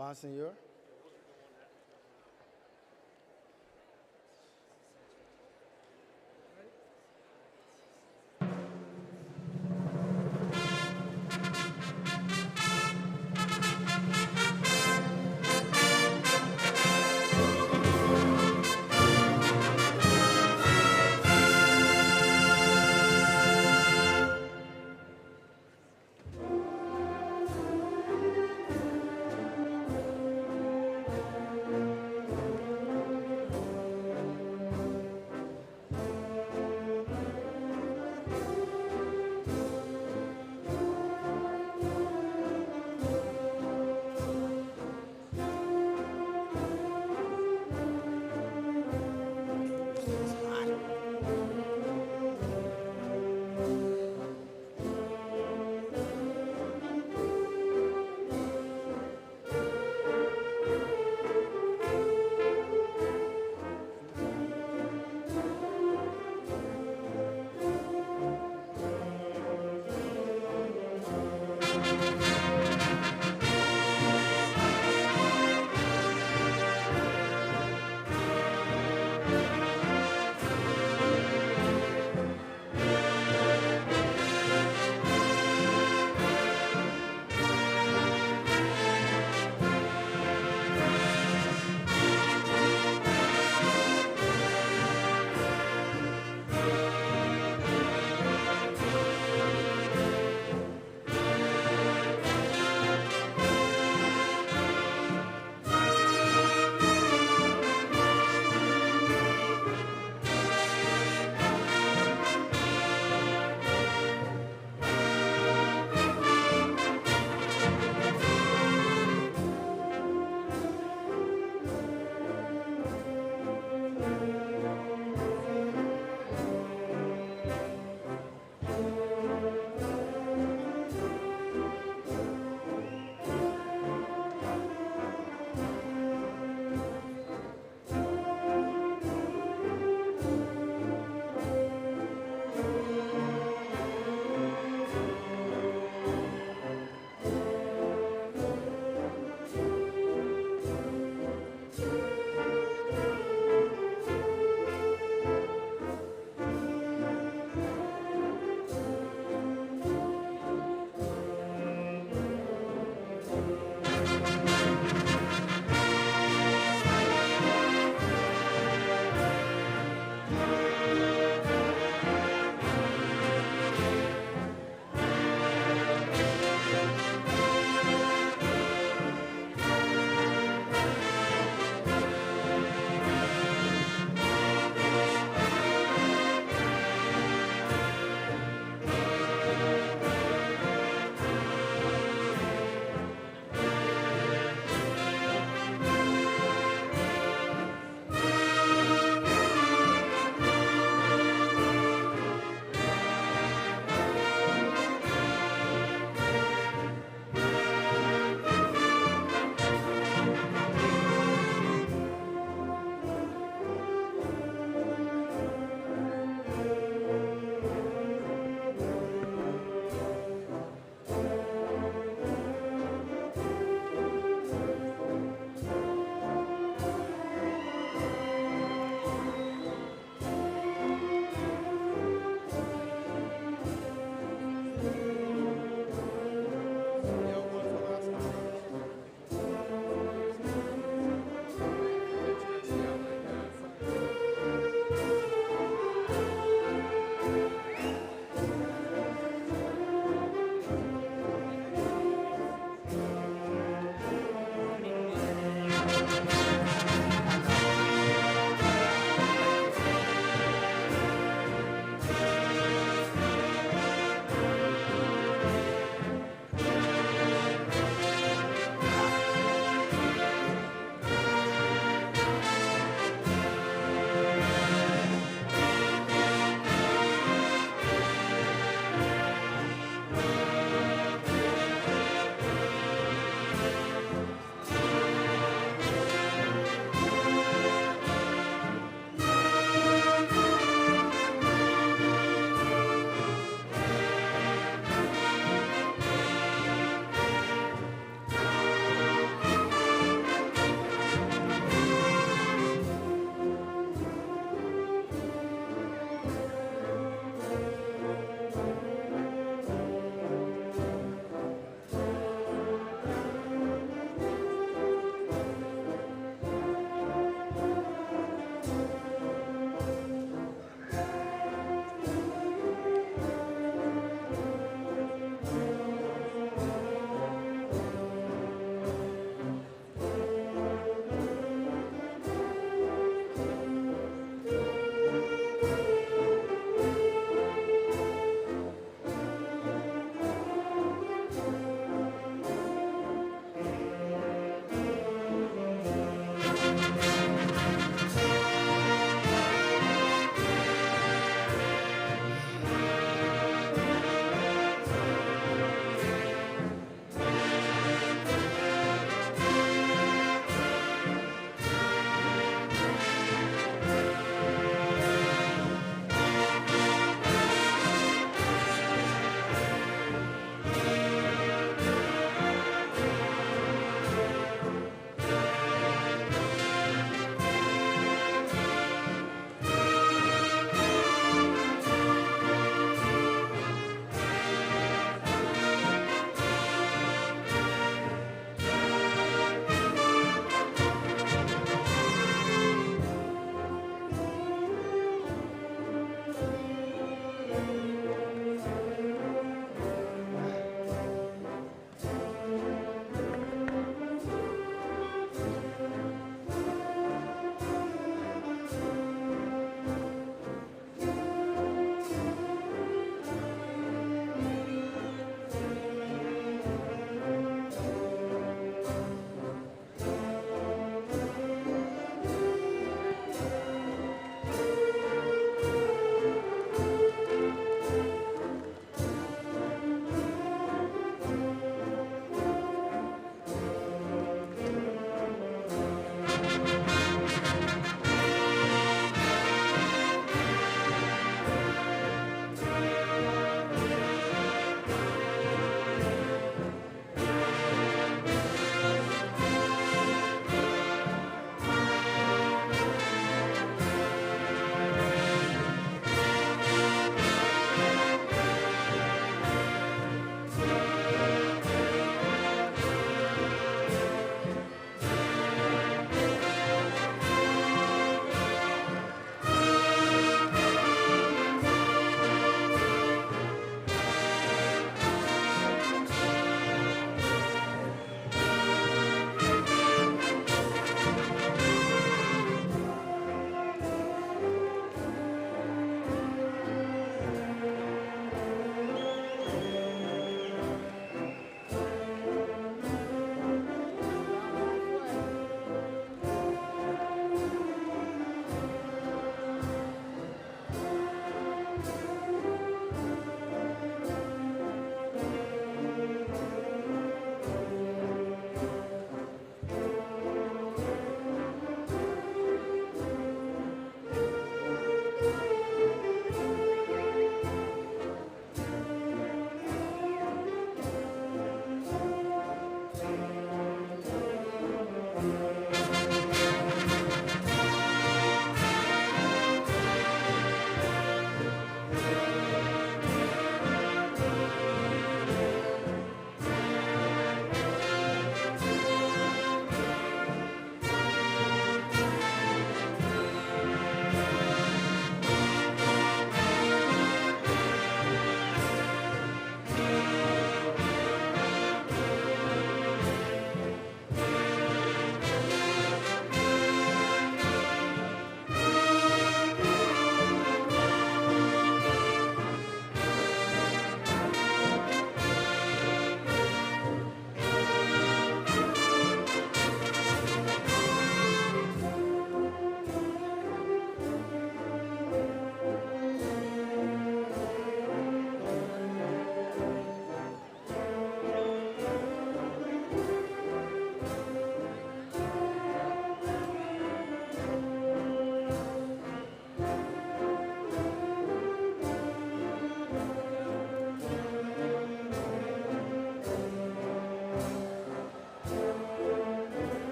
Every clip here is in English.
Bonsignor.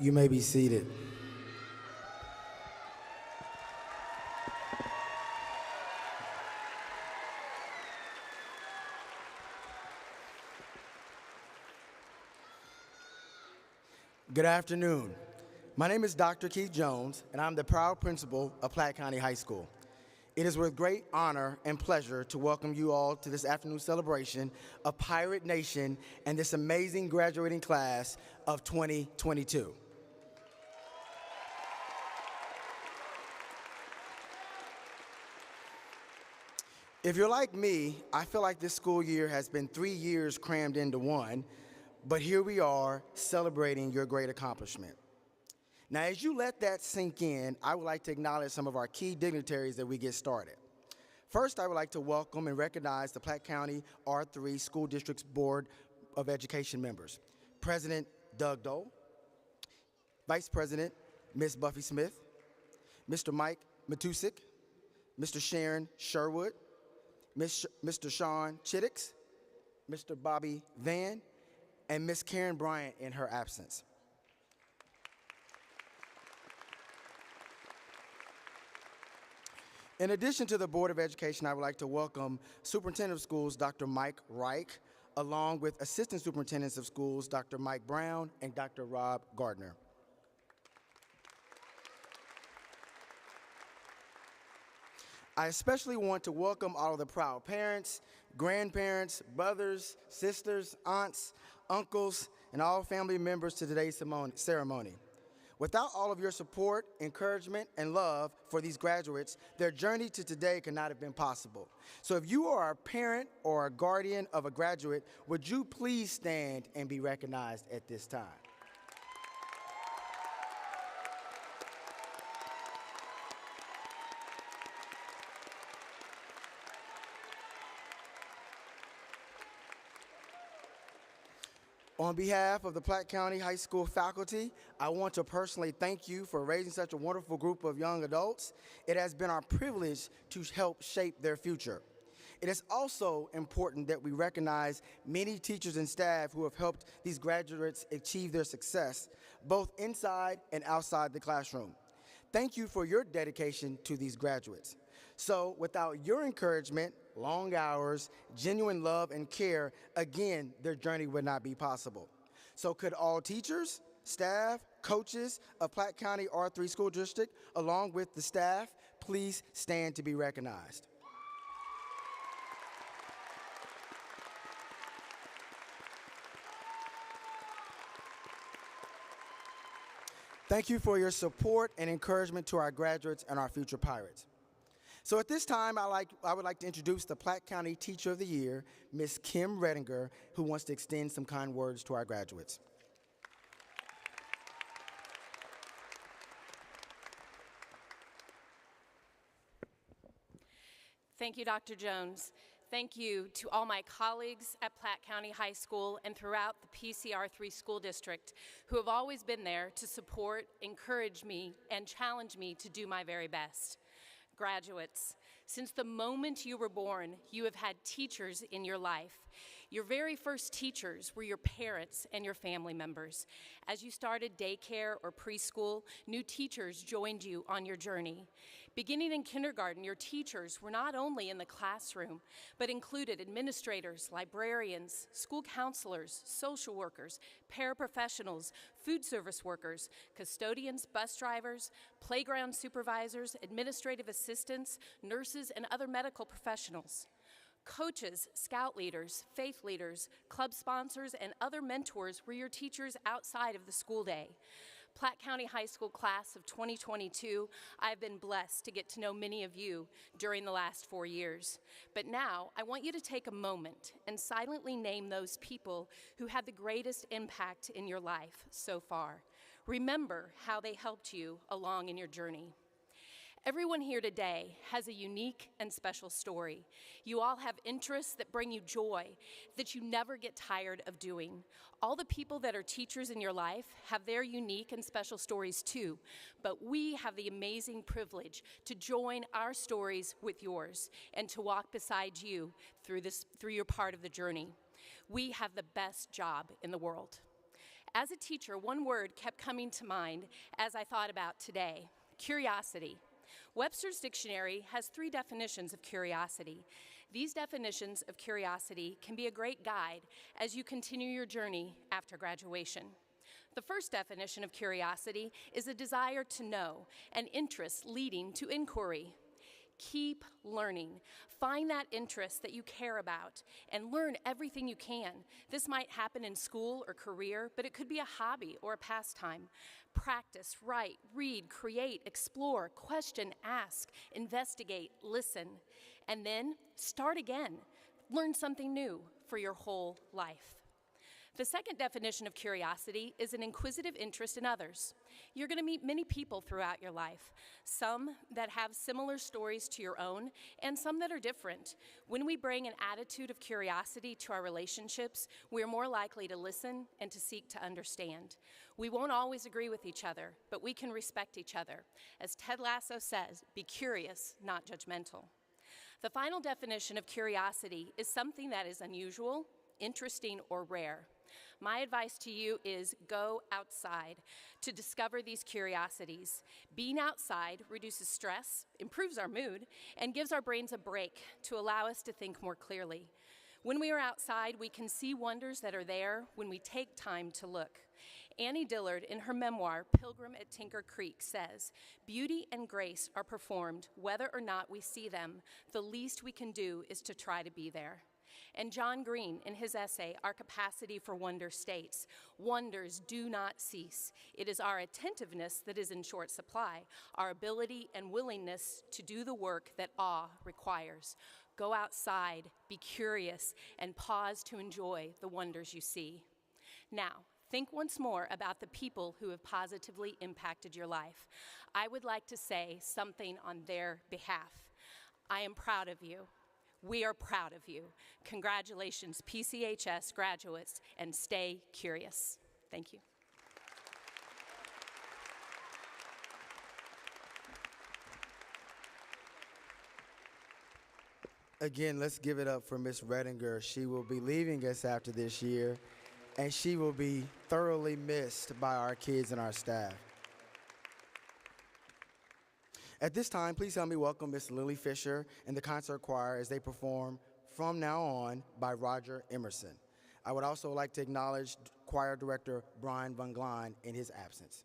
You may be seated. Good afternoon. My name is Dr. Keith Jones, and I'm the proud principal of Platte County High School. It is with great honor and pleasure to welcome you all to this afternoon celebration of Pirate Nation and this amazing graduating class of 2022. If you're like me, I feel like this school year has been 3 years crammed into one, but here we are celebrating your great accomplishment. Now, as you let that sink in, I would like to acknowledge some of our key dignitaries that we get started. First, I would like to welcome and recognize the Platte County R3 School District's Board of Education members. President Doug Dole, Vice President Ms. Buffy Smith, Mr. Mike Matusik, Mr. Sharon Sherwood, Mr. Sean Chittix, Mr. Bobby Van, and Ms. Karen Bryant in her absence. In addition to the Board of Education, I would like to welcome Superintendent of Schools, Dr. Mike Reich, along with Assistant Superintendents of Schools, Dr. Mike Brown and Dr. Rob Gardner. I especially want to welcome all of the proud parents, grandparents, brothers, sisters, aunts, uncles, and all family members to today's ceremony. Without all of your support, encouragement, and love for these graduates, their journey to today could not have been possible. So if you are a parent or a guardian of a graduate, would you please stand and be recognized at this time? On behalf of the Platte County High School faculty, I want to personally thank you for raising such a wonderful group of young adults. It has been our privilege to help shape their future. It is also important that we recognize many teachers and staff who have helped these graduates achieve their success, both inside and outside the classroom. Thank you for your dedication to these graduates. So without your encouragement, long hours, genuine love and care, again, their journey would not be possible. So could all teachers, staff, coaches of Platte County R3 School District, along with the staff, please stand to be recognized. Thank you for your support and encouragement to our graduates and our future Pirates. So at this time, I would like to introduce the Platte County Teacher of the Year, Ms. Kim Redinger, who wants to extend some kind words to our graduates. Thank you, Dr. Jones. Thank you to all my colleagues at Platte County High School and throughout the PCR3 School District who have always been there to support, encourage me, and challenge me to do my very best. Graduates, since the moment you were born, you have had teachers in your life. Your very first teachers were your parents and your family members. As you started daycare or preschool, new teachers joined you on your journey. Beginning in kindergarten, your teachers were not only in the classroom, but included administrators, librarians, school counselors, social workers, paraprofessionals, food service workers, custodians, bus drivers, playground supervisors, administrative assistants, nurses, and other medical professionals. Coaches, scout leaders, faith leaders, club sponsors, and other mentors were your teachers outside of the school day. Platte County High School class of 2022, I've been blessed to get to know many of you during the last 4 years. But now, I want you to take a moment and silently name those people who had the greatest impact in your life so far. Remember how they helped you along in your journey. Everyone here today has a unique and special story. You all have interests that bring you joy, that you never get tired of doing. All the people that are teachers in your life have their unique and special stories too, but we have the amazing privilege to join our stories with yours and to walk beside you through your part of the journey. We have the best job in the world. As a teacher, one word kept coming to mind as I thought about today: curiosity. Webster's dictionary has 3 definitions of curiosity. These definitions of curiosity can be a great guide as you continue your journey after graduation. The first definition of curiosity is a desire to know, an interest leading to inquiry. Keep learning. Find that interest that you care about and learn everything you can. This might happen in school or career, but it could be a hobby or a pastime. Practice, write, read, create, explore, question, ask, investigate, listen, and then start again. Learn something new for your whole life. The second definition of curiosity is an inquisitive interest in others. You're going to meet many people throughout your life, some that have similar stories to your own, and some that are different. When we bring an attitude of curiosity to our relationships, we're more likely to listen and to seek to understand. We won't always agree with each other, but we can respect each other. As Ted Lasso says, be curious, not judgmental. The final definition of curiosity is something that is unusual, interesting, or rare. My advice to you is go outside to discover these curiosities. Being outside reduces stress, improves our mood, and gives our brains a break to allow us to think more clearly. When we are outside, we can see wonders that are there when we take time to look. Annie Dillard, in her memoir, Pilgrim at Tinker Creek, says, "Beauty and grace are performed whether or not we see them. The least we can do is to try to be there." And John Green, in his essay, Our Capacity for Wonder, states, "Wonders do not cease. It is our attentiveness that is in short supply, our ability and willingness to do the work that awe requires." Go outside, be curious, and pause to enjoy the wonders you see. Now, think once more about the people who have positively impacted your life. I would like to say something on their behalf. I am proud of you. We are proud of you. Congratulations, PCHS graduates, and stay curious. Thank you. Again, let's give it up for Ms. Redinger. She will be leaving us after this year, and she will be thoroughly missed by our kids and our staff. At this time, please help me welcome Miss Lily Fisher and the concert choir as they perform From Now On by Roger Emerson. I would also like to acknowledge choir director Brian Van Glein in his absence.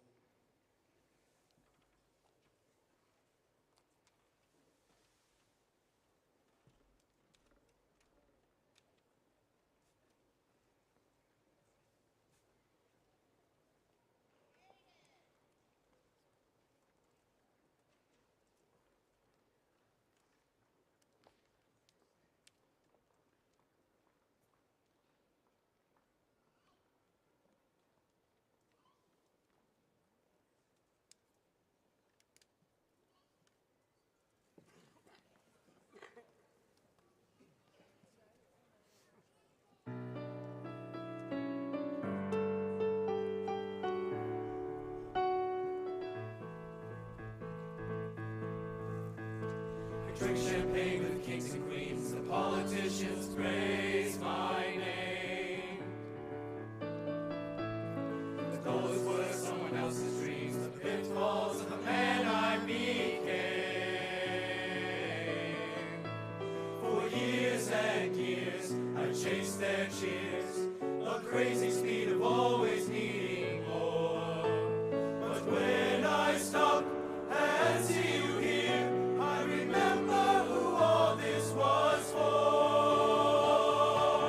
Drink champagne with kings and queens, the politicians praise my name. The goal is worth someone else's dreams, the pitfalls of the man I became. For years and years, I chased their cheers, a crazy speed of always needing more. But when I stop and see you here, I remember who all this was for.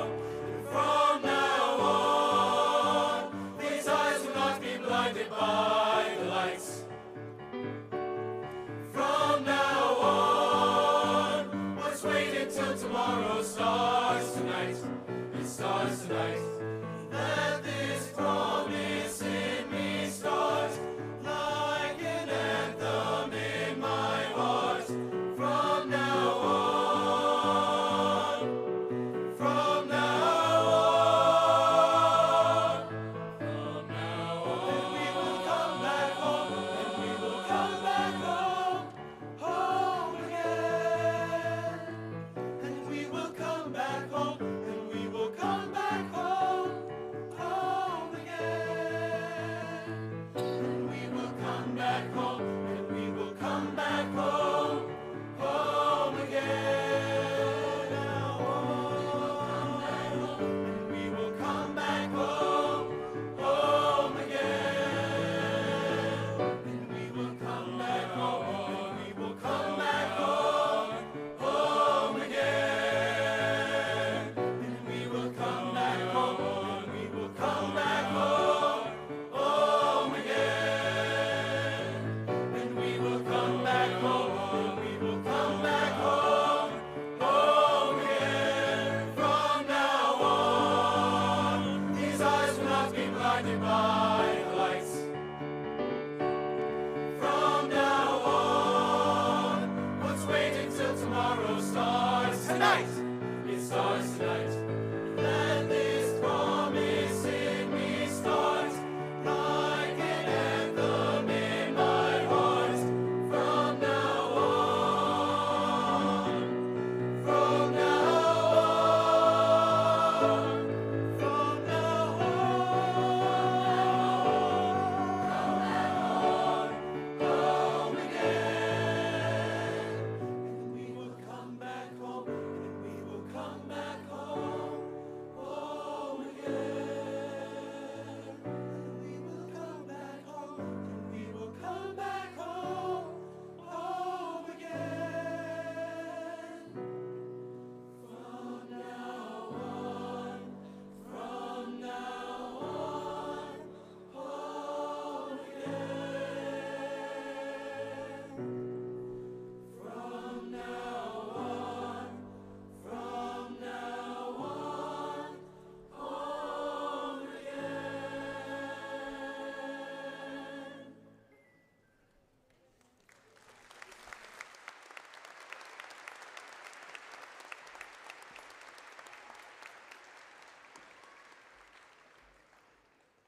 And from now on, these eyes will not be blinded by the lights. From now on, let's wait until tomorrow starts tonight. It starts tonight.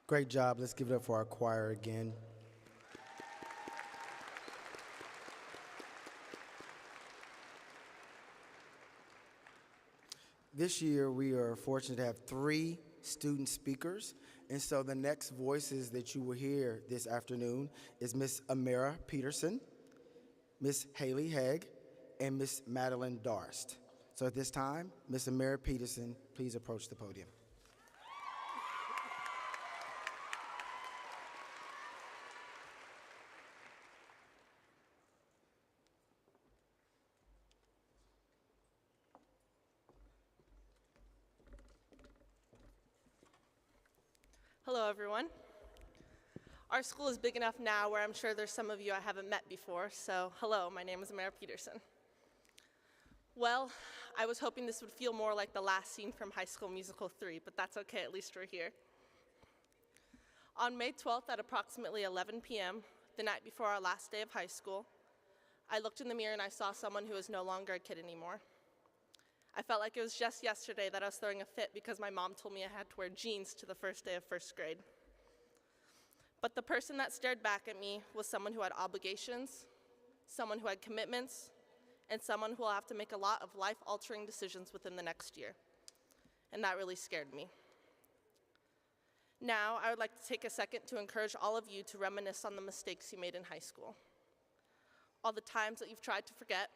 Great job. Let's give it up for our choir again. This year, we are fortunate to have 3 student speakers, and so the next voices that you will hear this afternoon is Miss Amira Peterson, Miss Haley Hegg, and Miss Madeline Darst. So at this time, Miss Amira Peterson, please approach the podium. Hello, everyone. Our school is big enough now where I'm sure there's some of you I haven't met before, so hello, my name is Amara Peterson. Well, I was hoping this would feel more like the last scene from High School Musical 3, but that's okay, at least we're here. On May 12th at approximately 11 p.m., the night before our last day of high school, I looked in the mirror and I saw someone who was no longer a kid anymore. I felt like it was just yesterday that I was throwing a fit because my mom told me I had to wear jeans to the first day of first grade. But the person that stared back at me was someone who had obligations, someone who had commitments, and someone who will have to make a lot of life-altering decisions within the next year. And that really scared me. Now, I would like to take a second to encourage all of you to reminisce on the mistakes you made in high school. All the times that you've tried to forget,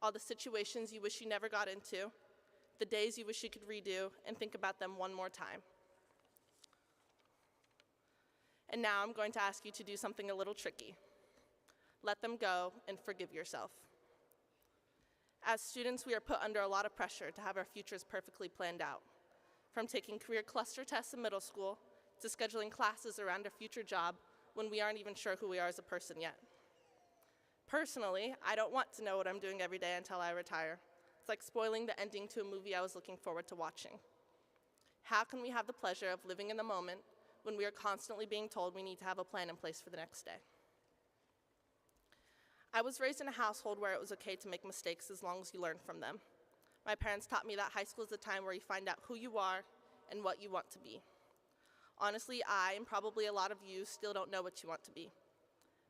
all the situations you wish you never got into, the days you wish you could redo, and think about them one more time. And now I'm going to ask you to do something a little tricky. Let them go and forgive yourself. As students, we are put under a lot of pressure to have our futures perfectly planned out, from taking career cluster tests in middle school to scheduling classes around our future job when we aren't even sure who we are as a person yet. Personally, I don't want to know what I'm doing every day until I retire. It's like spoiling the ending to a movie I was looking forward to watching. How can we have the pleasure of living in the moment when we are constantly being told we need to have a plan in place for the next day? I was raised in a household where it was okay to make mistakes as long as you learn from them. My parents taught me that high school is the time where you find out who you are and what you want to be. Honestly, I, and probably a lot of you, still don't know what you want to be.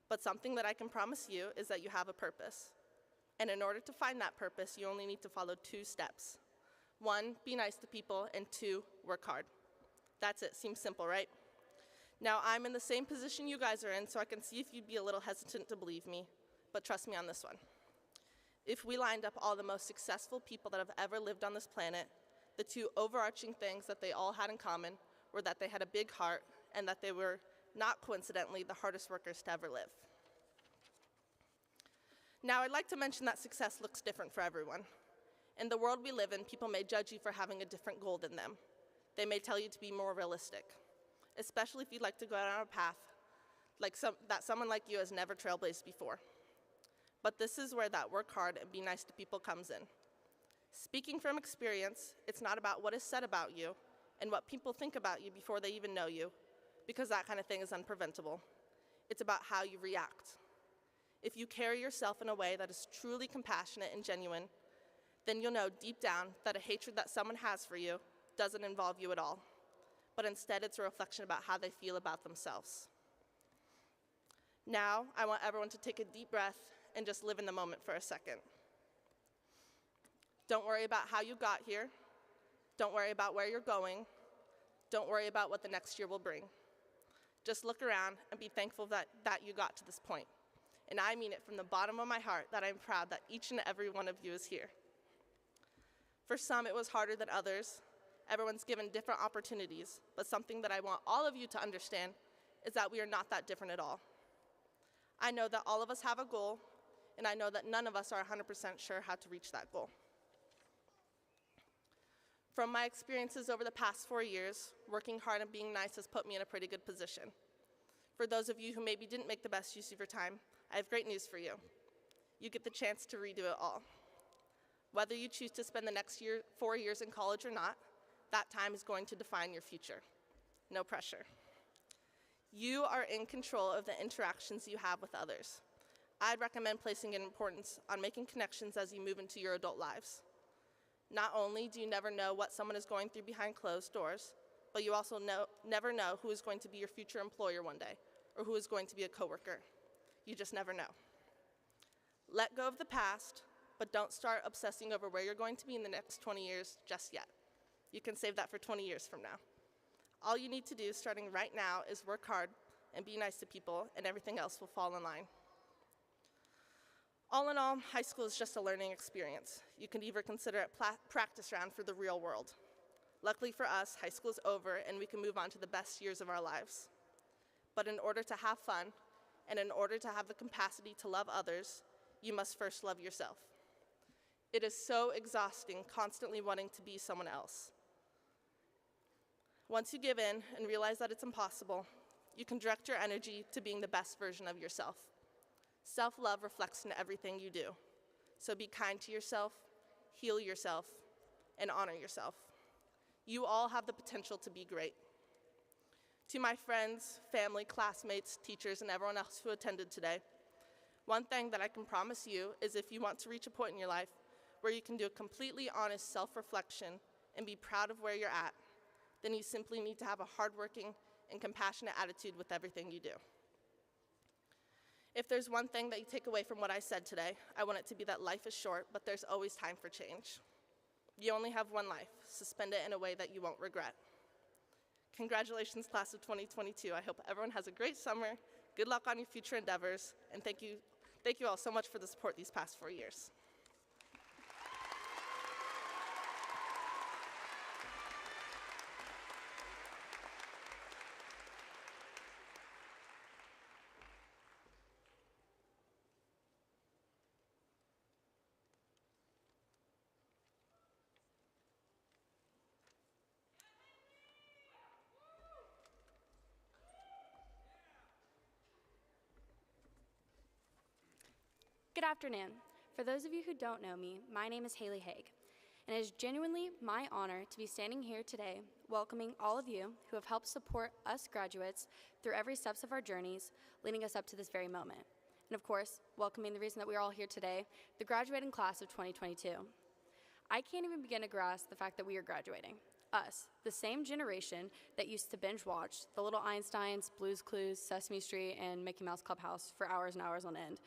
But something that I can promise you is that you have a purpose. And in order to find that purpose, you only need to follow 2 steps. 1, be nice to people, and 2, work hard. That's it. Seems simple, right? Now, I'm in the same position you guys are in, so I can see if you'd be a little hesitant to believe me, but trust me on this one. If we lined up all the most successful people that have ever lived on this planet, the 2 overarching things that they all had in common were that they had a big heart and that they were, not coincidentally, the hardest workers to ever live. Now, I'd like to mention that success looks different for everyone. In the world we live in, people may judge you for having a different goal than them. They may tell you to be more realistic, especially if you'd like to go down a path that someone like you has never trailblazed before. But this is where that work hard and be nice to people comes in. Speaking from experience, it's not about what is said about you and what people think about you before they even know you, because that kind of thing is unpreventable. It's about how you react. If you carry yourself in a way that is truly compassionate and genuine, then you'll know deep down that a hatred that someone has for you doesn't involve you at all, but instead it's a reflection about how they feel about themselves. Now, I want everyone to take a deep breath and just live in the moment for a second. Don't worry about how you got here. Don't worry about where you're going. Don't worry about what the next year will bring. Just look around and be thankful that you got to this point. And I mean it from the bottom of my heart that I'm proud that each and every one of you is here. For some, it was harder than others. Everyone's given different opportunities, but something that I want all of you to understand is that we are not that different at all. I know that all of us have a goal, and I know that none of us are 100% sure how to reach that goal. From my experiences over the past 4 years, working hard and being nice has put me in a pretty good position. For those of you who maybe didn't make the best use of your time, I have great news for you. You get the chance to redo it all. Whether you choose to spend the next 4 years in college or not, that time is going to define your future. No pressure. You are in control of the interactions you have with others. I'd recommend placing an importance on making connections as you move into your adult lives. Not only do you never know what someone is going through behind closed doors, but you also never know who is going to be your future employer one day, or who is going to be a coworker. You just never know. Let go of the past, but don't start obsessing over where you're going to be in the next 20 years just yet. You can save that for 20 years from now. All you need to do starting right now is work hard and be nice to people, and everything else will fall in line. All in all, high school is just a learning experience. You can either consider it practice round for the real world. Luckily for us, high school is over and we can move on to the best years of our lives. But in order to have fun, and in order to have the capacity to love others, you must first love yourself. It is so exhausting constantly wanting to be someone else. Once you give in and realize that it's impossible, you can direct your energy to being the best version of yourself. Self-love reflects in everything you do. So be kind to yourself, heal yourself, and honor yourself. You all have the potential to be great. To my friends, family, classmates, teachers, and everyone else who attended today, one thing that I can promise you is if you want to reach a point in your life where you can do a completely honest self-reflection and be proud of where you're at, then you simply need to have a hardworking and compassionate attitude with everything you do. If there's one thing that you take away from what I said today, I want it to be that life is short, but there's always time for change. You only have one life, so spend it in a way that you won't regret. Congratulations, class of 2022. I hope everyone has a great summer. Good luck on your future endeavors, and thank you all so much for the support these past 4 years. Good afternoon. For those of you who don't know me, my name is Haley Haig, and it is genuinely my honor to be standing here today welcoming all of you who have helped support us graduates through every steps of our journeys, leading us up to this very moment. And of course, welcoming the reason that we're all here today, the graduating class of 2022. I can't even begin to grasp the fact that we are graduating. Us, the same generation that used to binge watch the Little Einsteins, Blue's Clues, Sesame Street, and Mickey Mouse Clubhouse for hours and hours on end.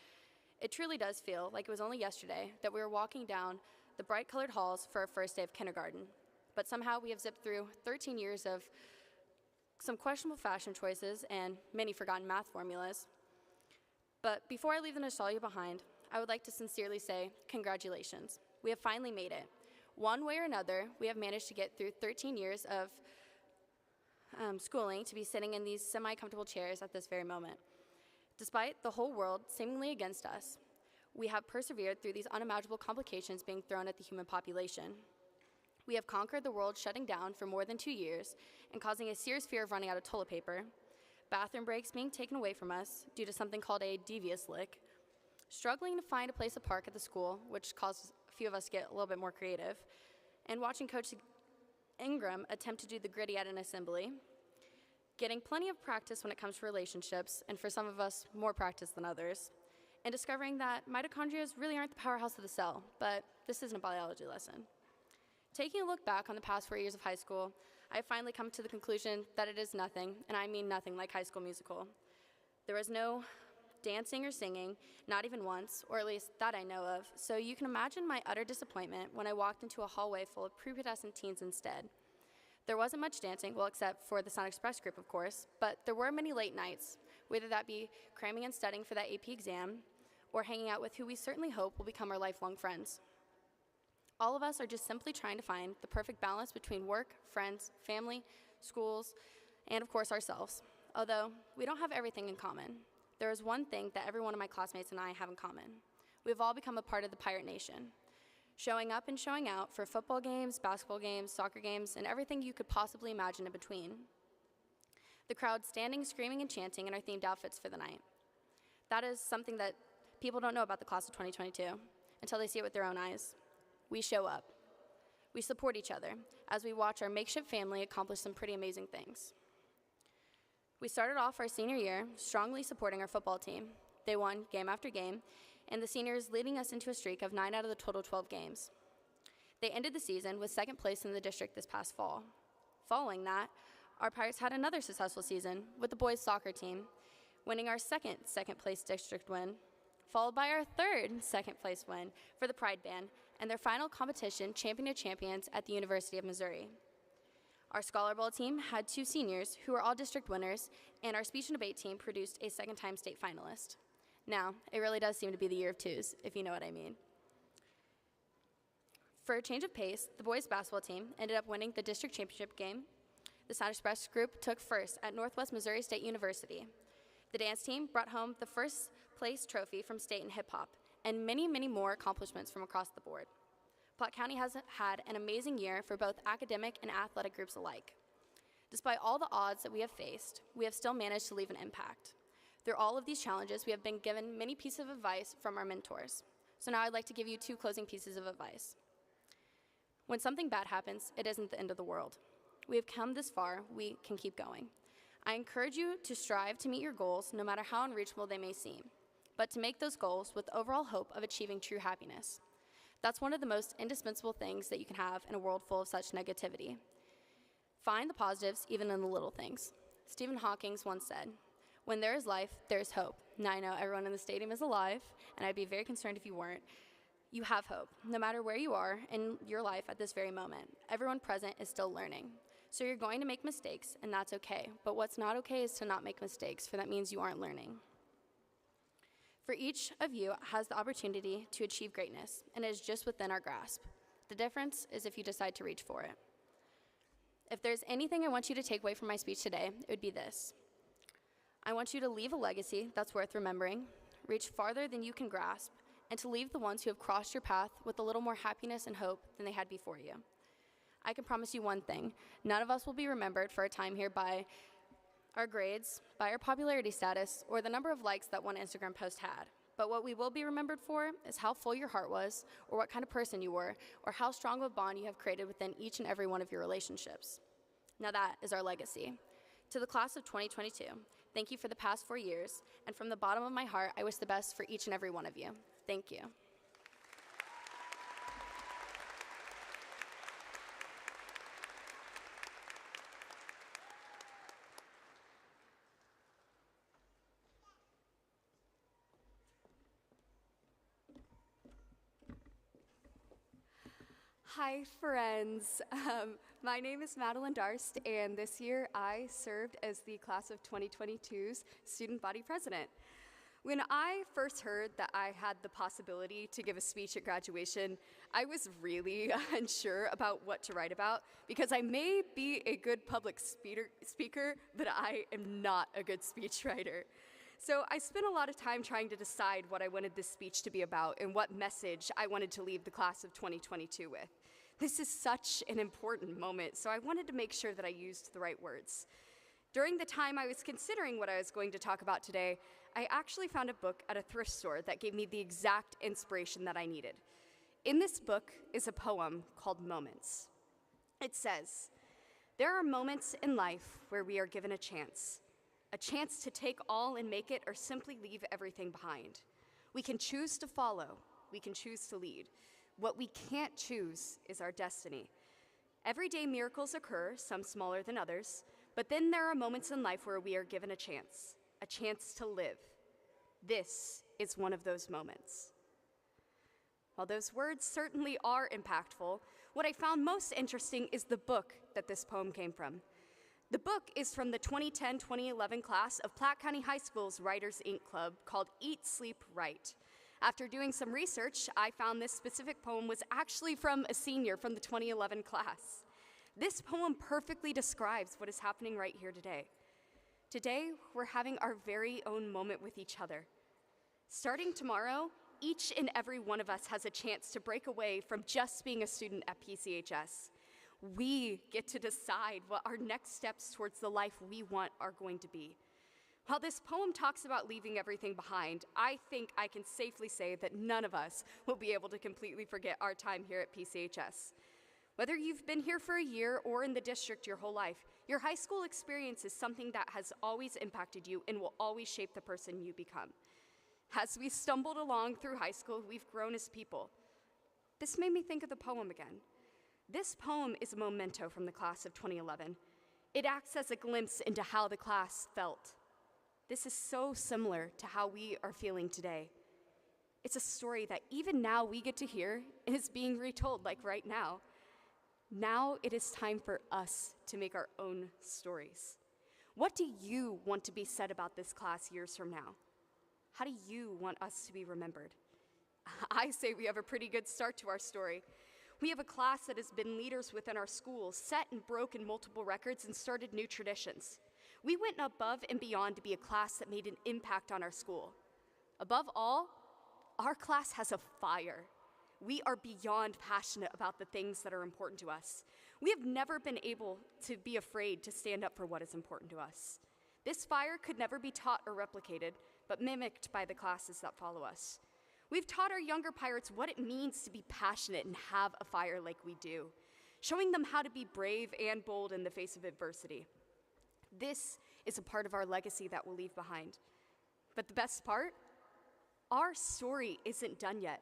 It truly does feel like it was only yesterday that we were walking down the bright-colored halls for our first day of kindergarten. But somehow we have zipped through 13 years of some questionable fashion choices and many forgotten math formulas. But before I leave the nostalgia behind, I would like to sincerely say congratulations. We have finally made it. One way or another, we have managed to get through 13 years of schooling to be sitting in these semi-comfortable chairs at this very moment. Despite the whole world seemingly against us, we have persevered through these unimaginable complications being thrown at the human population. We have conquered the world shutting down for more than 2 years and causing a serious fear of running out of toilet paper, bathroom breaks being taken away from us due to something called a devious lick, struggling to find a place to park at the school, which caused a few of us to get a little bit more creative, and watching Coach Ingram attempt to do the gritty at an assembly, getting plenty of practice when it comes to relationships, and for some of us, more practice than others, and discovering that mitochondria really aren't the powerhouse of the cell, but this isn't a biology lesson. Taking a look back on the past 4 years of high school, I have finally come to the conclusion that it is nothing, and I mean nothing, like High School Musical. There was no dancing or singing, not even once, or at least that I know of, so you can imagine my utter disappointment when I walked into a hallway full of prepubescent teens instead. There wasn't much dancing, well, except for the Sun Express group, of course, but there were many late nights, whether that be cramming and studying for that AP exam, or hanging out with who we certainly hope will become our lifelong friends. All of us are just simply trying to find the perfect balance between work, friends, family, schools, and of course ourselves. Although we don't have everything in common, there is one thing that every one of my classmates and I have in common. We've all become a part of the Pirate Nation, showing up and showing out for football games, basketball games, soccer games, and everything you could possibly imagine in between. The crowd standing, screaming, and chanting in our themed outfits for the night. That is something that people don't know about the class of 2022 until they see it with their own eyes. We show up. We support each other as we watch our makeshift family accomplish some pretty amazing things. We started off our senior year strongly supporting our football team. They won game after game, and the seniors leading us into a streak of 9 out of the total 12 games. They ended the season with second place in the district this past fall. Following that, Our Pirates had another successful season with the boys soccer team, winning our second place district win, followed by our third second place win for the Pride Band and their final competition, Champion of Champions, at the University of Missouri. Our Scholar Bowl team had 2 seniors who were all district winners, and our speech and debate team produced a second-time state finalist. Now, it really does seem to be the year of twos, if you know what I mean. For a change of pace, the boys basketball team ended up winning the district championship game. The Sound Express group took first at Northwest Missouri State University. The dance team brought home the first place trophy from state in hip hop, and many, many more accomplishments from across the board. Platte County has had an amazing year for both academic and athletic groups alike. Despite all the odds that we have faced, we have still managed to leave an impact. Through all of these challenges, we have been given many pieces of advice from our mentors. So now I'd like to give you 2 closing pieces of advice. When something bad happens, it isn't the end of the world. We have come this far, we can keep going. I encourage you to strive to meet your goals, no matter how unreachable they may seem, but to make those goals with the overall hope of achieving true happiness. That's one of the most indispensable things that you can have in a world full of such negativity. Find the positives even in the little things. Stephen Hawking once said, "When there is life, there is hope." Now I know everyone in the stadium is alive, and I'd be very concerned if you weren't. You have hope, no matter where you are in your life at this very moment. Everyone present is still learning. So you're going to make mistakes, and that's okay. But what's not okay is to not make mistakes, for that means you aren't learning. For each of you has the opportunity to achieve greatness, and it is just within our grasp. The difference is if you decide to reach for it. If there's anything I want you to take away from my speech today, it would be this. I want you to leave a legacy that's worth remembering, reach farther than you can grasp, and to leave the ones who have crossed your path with a little more happiness and hope than they had before you. I can promise you one thing, none of us will be remembered for our time here by our grades, by our popularity status, or the number of likes that one Instagram post had. But what we will be remembered for is how full your heart was, or what kind of person you were, or how strong of a bond you have created within each and every one of your relationships. Now that is our legacy. To the class of 2022, thank you for the past 4 years, and from the bottom of my heart, I wish the best for each and every one of you. Thank you. Hi, friends. My name is Madeline Darst, and this year I served as the class of 2022's student body president. When I first heard that I had the possibility to give a speech at graduation, I was really unsure about what to write about because I may be a good public speaker, but I am not a good speechwriter. So I spent a lot of time trying to decide what I wanted this speech to be about and what message I wanted to leave the class of 2022 with. This is such an important moment, so I wanted to make sure that I used the right words. During the time I was considering what I was going to talk about today, I actually found a book at a thrift store that gave me the exact inspiration that I needed. In this book is a poem called Moments. It says, "There are moments in life where we are given a chance to take all and make it or simply leave everything behind. We can choose to follow, we can choose to lead. What we can't choose is our destiny. Everyday miracles occur, some smaller than others, but then there are moments in life where we are given a chance to live. This is one of those moments." While those words certainly are impactful, what I found most interesting is the book that this poem came from. The book is from the 2010-2011 class of Platte County High School's Writers Inc. Club called Eat, Sleep, Write. After doing some research, I found this specific poem was actually from a senior from the 2011 class. This poem perfectly describes what is happening right here today. Today, we're having our very own moment with each other. Starting tomorrow, each and every one of us has a chance to break away from just being a student at PCHS. We get to decide what our next steps towards the life we want are going to be. While this poem talks about leaving everything behind, I think I can safely say that none of us will be able to completely forget our time here at PCHS. Whether you've been here for a year or in the district your whole life, your high school experience is something that has always impacted you and will always shape the person you become. As we stumbled along through high school, we've grown as people. This made me think of the poem again. This poem is a memento from the class of 2011. It acts as a glimpse into how the class felt. This is so similar to how we are feeling today. It's a story that even now we get to hear and is being retold, like right now. Now it is time for us to make our own stories. What do you want to be said about this class years from now? How do you want us to be remembered? I say we have a pretty good start to our story. We have a class that has been leaders within our school, set and broken multiple records, and started new traditions. We went above and beyond to be a class that made an impact on our school. Above all, our class has a fire. We are beyond passionate about the things that are important to us. We have never been able to be afraid to stand up for what is important to us. This fire could never be taught or replicated, but mimicked by the classes that follow us. We've taught our younger pirates what it means to be passionate and have a fire like we do, showing them how to be brave and bold in the face of adversity. This is a part of our legacy that we'll leave behind. But the best part? Our story isn't done yet.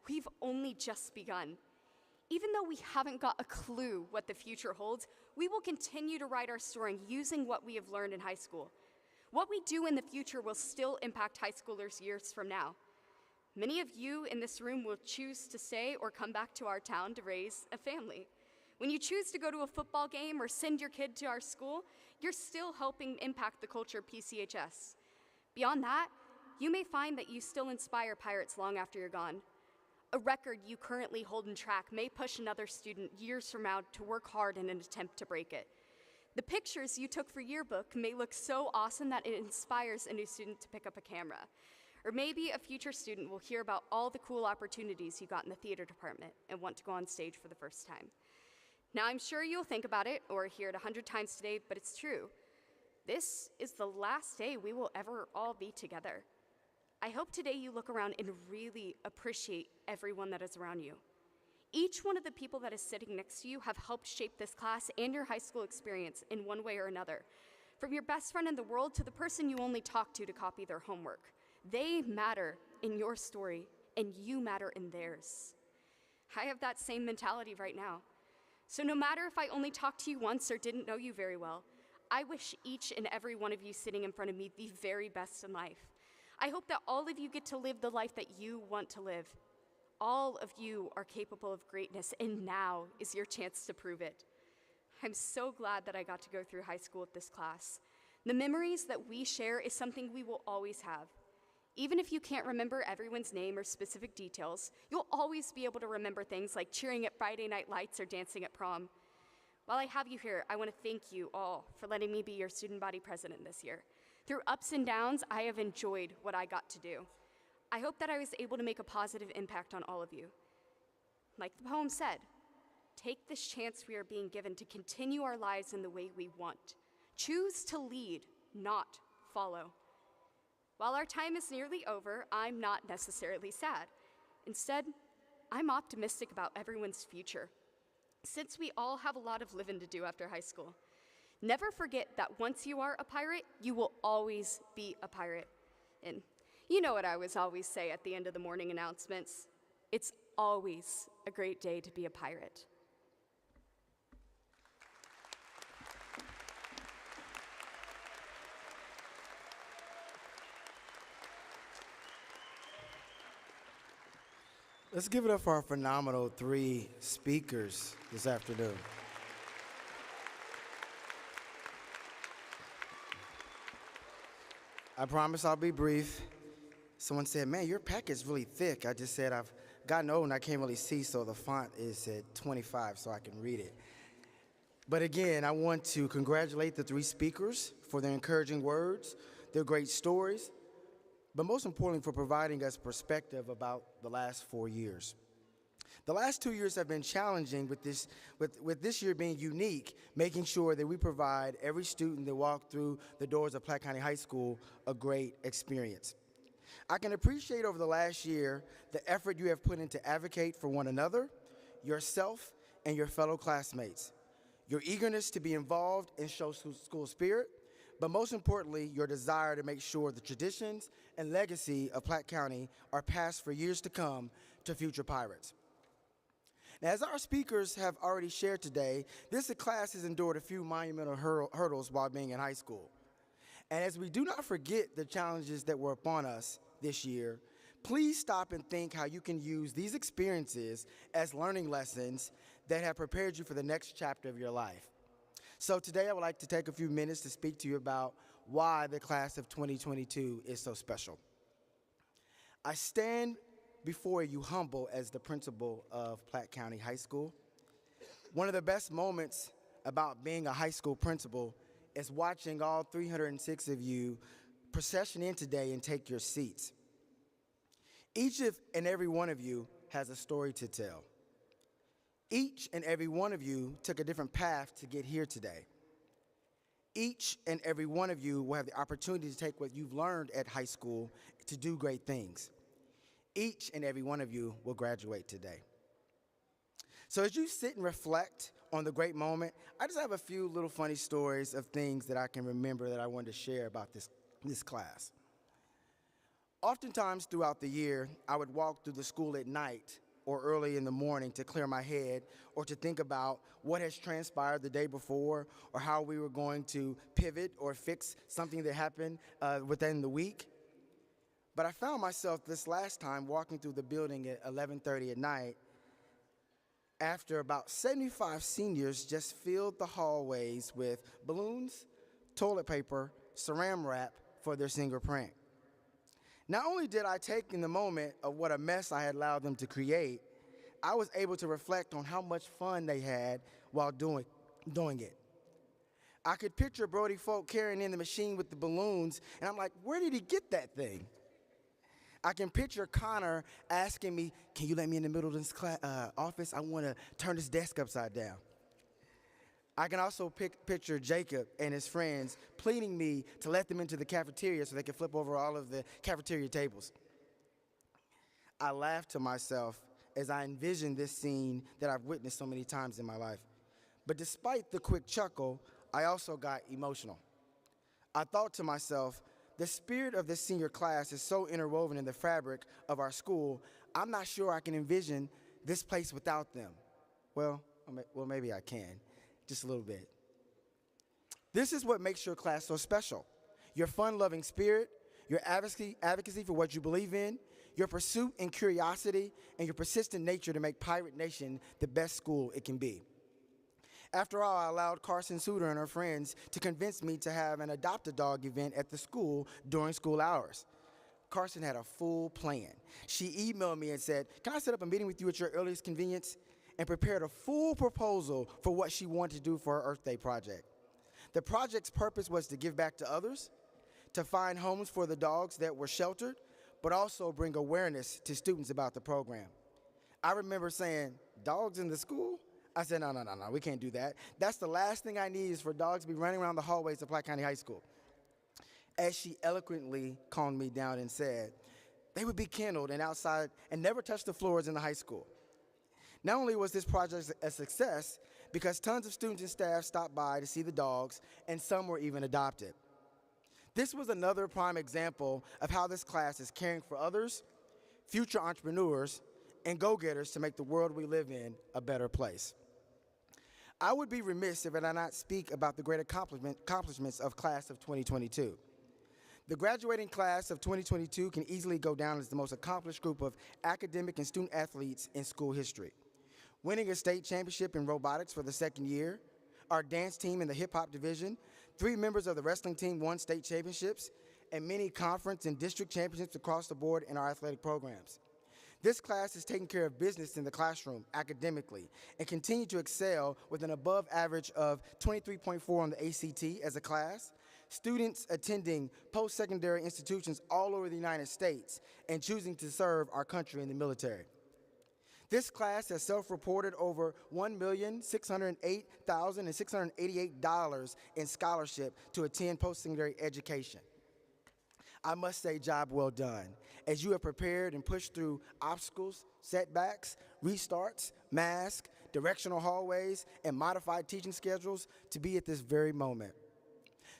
We've only just begun. Even though we haven't got a clue what the future holds, we will continue to write our story using what we have learned in high school. What we do in the future will still impact high schoolers years from now. Many of you in this room will choose to stay or come back to our town to raise a family. When you choose to go to a football game or send your kid to our school, you're still helping impact the culture of PCHS. Beyond that, you may find that you still inspire pirates long after you're gone. A record you currently hold in track may push another student years from now to work hard in an attempt to break it. The pictures you took for yearbook may look so awesome that it inspires a new student to pick up a camera. Or maybe a future student will hear about all the cool opportunities you got in the theater department and want to go on stage for the first time. Now, I'm sure you'll think about it or hear it 100 times today, but it's true. This is the last day we will ever all be together. I hope today you look around and really appreciate everyone that is around you. Each one of the people that is sitting next to you have helped shape this class and your high school experience in one way or another. From your best friend in the world to the person you only talk to copy their homework. They matter in your story, and you matter in theirs. I have that same mentality right now. So no matter if I only talked to you once or didn't know you very well, I wish each and every one of you sitting in front of me the very best in life. I hope that all of you get to live the life that you want to live. All of you are capable of greatness, and now is your chance to prove it. I'm so glad that I got to go through high school with this class. The memories that we share is something we will always have. Even if you can't remember everyone's name or specific details, you'll always be able to remember things like cheering at Friday Night Lights or dancing at prom. While I have you here, I want to thank you all for letting me be your student body president this year. Through ups and downs, I have enjoyed what I got to do. I hope that I was able to make a positive impact on all of you. Like the poem said, take this chance we are being given to continue our lives in the way we want. Choose to lead, not follow. While our time is nearly over, I'm not necessarily sad. Instead, I'm optimistic about everyone's future, since we all have a lot of living to do after high school. Never forget that once you are a pirate, you will always be a pirate. And you know what I always say at the end of the morning announcements? It's always a great day to be a pirate. Let's give it up for our phenomenal 3 speakers this afternoon. I promise I'll be brief. Someone said, man, your packet's really thick. I just said I've gotten old and I can't really see, so the font is at 25 so I can read it. But again, I want to congratulate the 3 speakers for their encouraging words, their great stories, but most importantly for providing us perspective about the last 4 years. The last 2 years have been challenging with this year being unique, making sure that we provide every student that walks through the doors of Platte County High School a great experience. I can appreciate over the last year the effort you have put in to advocate for one another, yourself, and your fellow classmates. Your eagerness to be involved and show school spirit, but most importantly, your desire to make sure the traditions and legacy of Platte County are passed for years to come to future pirates. Now, as our speakers have already shared today, this class has endured a few monumental hurdles while being in high school. And as we do not forget the challenges that were upon us this year, please stop and think how you can use these experiences as learning lessons that have prepared you for the next chapter of your life. So today I would like to take a few minutes to speak to you about why the class of 2022 is so special. I stand before you humble as the principal of Platte County High School. One of the best moments about being a high school principal is watching all 306 of you procession in today and take your seats. Each and every one of you has a story to tell. Each and every one of you took a different path to get here today. Each and every one of you will have the opportunity to take what you've learned at high school to do great things. Each and every one of you will graduate today. So as you sit and reflect on the great moment, I just have a few little funny stories of things that I can remember that I wanted to share about this class. Oftentimes throughout the year, I would walk through the school at night or early in the morning to clear my head or to think about what has transpired the day before or how we were going to pivot or fix something that happened within the week. But I found myself this last time walking through the building at 11:30 at night after about 75 seniors just filled the hallways with balloons, toilet paper, saran wrap for their senior prank. Not only did I take in the moment of what a mess I had allowed them to create, I was able to reflect on how much fun they had while doing it. I could picture Brody Folk carrying in the machine with the balloons, and I'm like, where did he get that thing? I can picture Connor asking me, can you let me in the middle of this office? I want to turn this desk upside down. I can also picture Jacob and his friends pleading me to let them into the cafeteria so they could flip over all of the cafeteria tables. I laughed to myself as I envisioned this scene that I've witnessed so many times in my life. But despite the quick chuckle, I also got emotional. I thought to myself, the spirit of this senior class is so interwoven in the fabric of our school, I'm not sure I can envision this place without them. Well, maybe I can, just a little bit. This is what makes your class so special. Your fun-loving spirit, your advocacy for what you believe in, your pursuit and curiosity, and your persistent nature to make Pirate Nation the best school it can be. After all, I allowed Carson Suter and her friends to convince me to have an adopt-a-dog event at the school during school hours. Carson had a full plan. She emailed me and said, can I set up a meeting with you at your earliest convenience? And prepared a full proposal for what she wanted to do for her Earth Day project. The project's purpose was to give back to others, to find homes for the dogs that were sheltered, but also bring awareness to students about the program. I remember saying, dogs in the school? I said, no, we can't do that. That's the last thing I need is for dogs to be running around the hallways of Platte County High School. As she eloquently calmed me down and said, they would be kenneled and outside and never touch the floors in the high school. Not only was this project a success, because tons of students and staff stopped by to see the dogs, and some were even adopted. This was another prime example of how this class is caring for others, future entrepreneurs, and go-getters to make the world we live in a better place. I would be remiss if I did not speak about the great accomplishments of class of 2022. The graduating class of 2022 can easily go down as the most accomplished group of academic and student athletes in school history. Winning a state championship in robotics for the second year, our dance team in the hip-hop division, 3 members of the wrestling team won state championships, and many conference and district championships across the board in our athletic programs. This class is taking care of business in the classroom academically and continue to excel with an above average of 23.4 on the ACT as a class, students attending post-secondary institutions all over the United States and choosing to serve our country in the military. This class has self-reported over $1,608,688 in scholarship to attend post-secondary education. I must say, job well done, as you have prepared and pushed through obstacles, setbacks, restarts, masks, directional hallways, and modified teaching schedules to be at this very moment.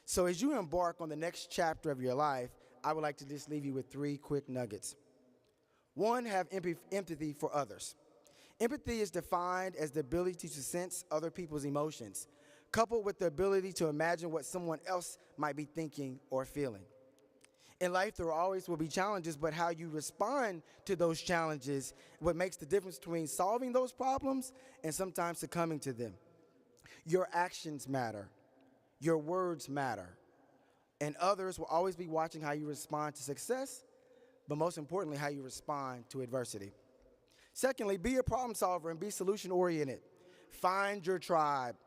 So as you embark on the next chapter of your life, I would like to just leave you with 3 quick nuggets. 1, have empathy for others. Empathy is defined as the ability to sense other people's emotions, coupled with the ability to imagine what someone else might be thinking or feeling. In life, there always will be challenges, but how you respond to those challenges, what makes the difference between solving those problems and sometimes succumbing to them. Your actions matter. Your words matter. And others will always be watching how you respond to success, but most importantly, how you respond to adversity. Secondly, be a problem solver and be solution-oriented. Find your tribe.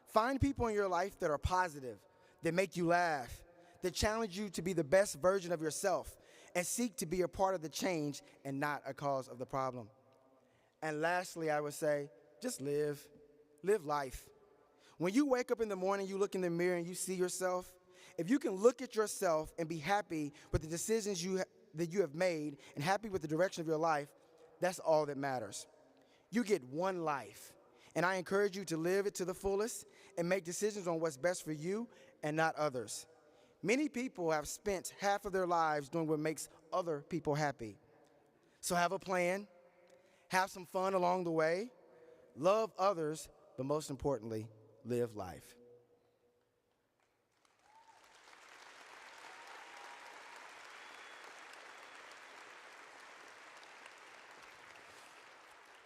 Find people in your life that are positive, that make you laugh, that challenge you to be the best version of yourself, and seek to be a part of the change and not a cause of the problem. And lastly, I would say, just live. Live life. When you wake up in the morning, you look in the mirror and you see yourself, if you can look at yourself and be happy with the decisions that you have made and happy with the direction of your life, that's all that matters. You get one life, and I encourage you to live it to the fullest and make decisions on what's best for you and not others. Many people have spent half of their lives doing what makes other people happy. So have a plan, have some fun along the way, love others, but most importantly, live life.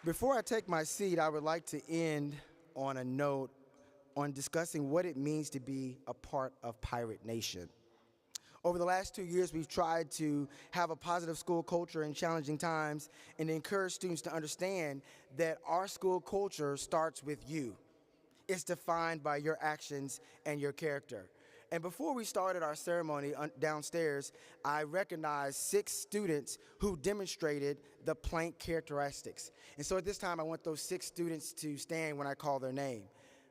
Before I take my seat, I would like to end on a note on discussing what it means to be a part of Pirate Nation. Over the last 2 years, we've tried to have a positive school culture in challenging times and encourage students to understand that our school culture starts with you. It's defined by your actions and your character. And before we started our ceremony downstairs, I recognized 6 students who demonstrated the plank characteristics. And so at this time, I want those 6 students to stand when I call their name.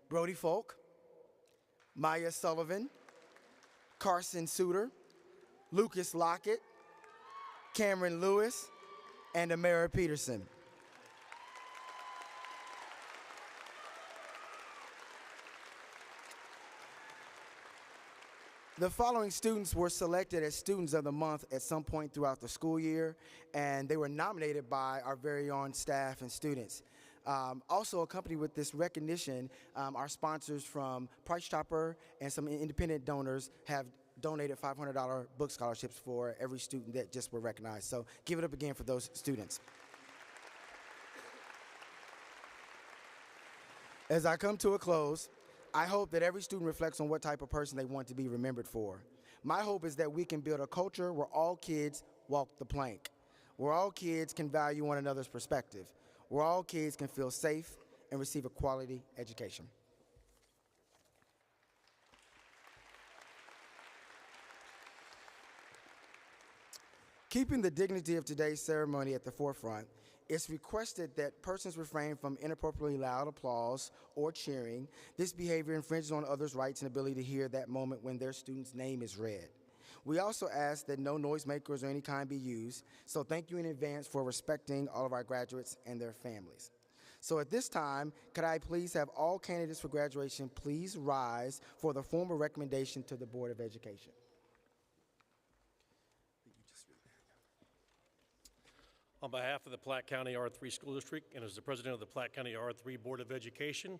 Brody Folk, Maya Sullivan, Carson Suter, Lucas Lockett, Cameron Lewis, and Amara Peterson. The following students were selected as Students of the Month at some point throughout the school year, and they were nominated by our very own staff and students. Also accompanied with this recognition, our sponsors from Price Chopper and some independent donors have donated $500 book scholarships for every student that just were recognized. So give it up again for those students. As I come to a close, I hope that every student reflects on what type of person they want to be remembered for. My hope is that we can build a culture where all kids walk the plank, where all kids can value one another's perspective, where all kids can feel safe and receive a quality education. Keeping the dignity of today's ceremony at the forefront, it's requested that persons refrain from inappropriately loud applause or cheering. This behavior infringes on others' rights and ability to hear that moment when their student's name is read. We also ask that no noisemakers or any kind be used, so thank you in advance for respecting all of our graduates and their families. So at this time, could I please have all candidates for graduation please rise for the formal recommendation to the Board of Education. On behalf of the Platte County R3 School District and as the president of the Platte County R3 Board of Education,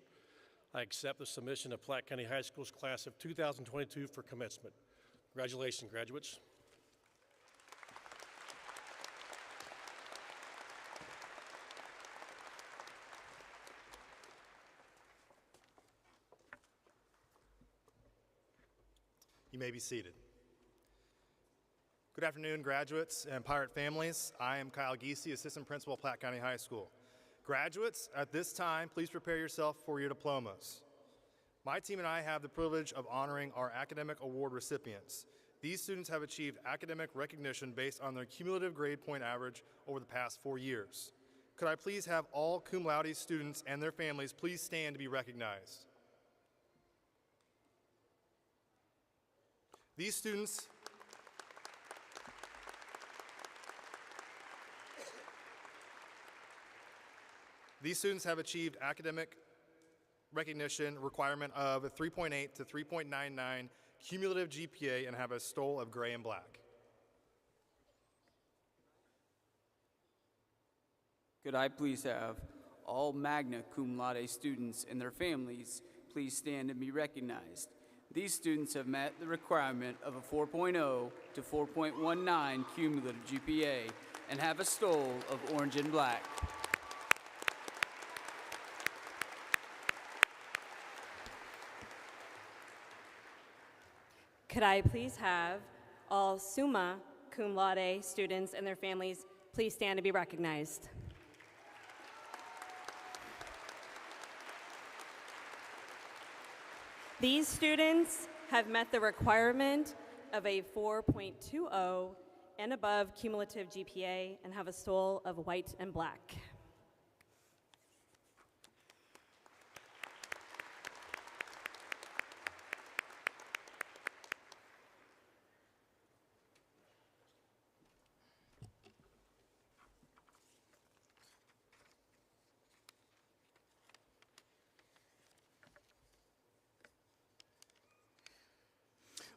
I accept the submission of Platte County High School's class of 2022 for commencement. Congratulations, graduates. You may be seated. Good afternoon, graduates and Pirate families. I am Kyle Giese, Assistant Principal at Platte County High School. Graduates, at this time, please prepare yourself for your diplomas. My team and I have the privilege of honoring our academic award recipients. These students have achieved academic recognition based on their cumulative grade point average over the past 4 years. Could I please have all cum laude students and their families please stand to be recognized? These students have achieved academic recognition requirement of a 3.8 to 3.99 cumulative GPA and have a stole of gray and black. Could I please have all magna cum laude students and their families please stand and be recognized? These students have met the requirement of a 4.0 to 4.19 cumulative GPA and have a stole of orange and black. Could I please have all summa cum laude students and their families please stand to be recognized? These students have met the requirement of a 4.20 and above cumulative GPA and have a stole of white and black.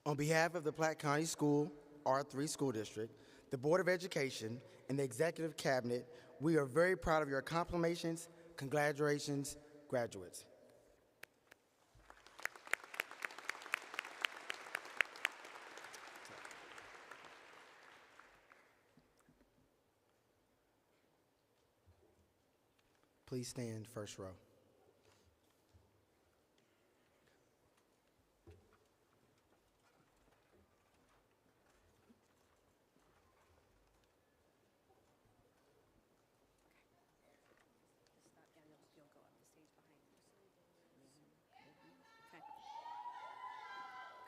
On behalf of the Platte County School R3 School District, the Board of Education, and the Executive Cabinet, we are very proud of your accomplishments. Congratulations, graduates. Please stand first row.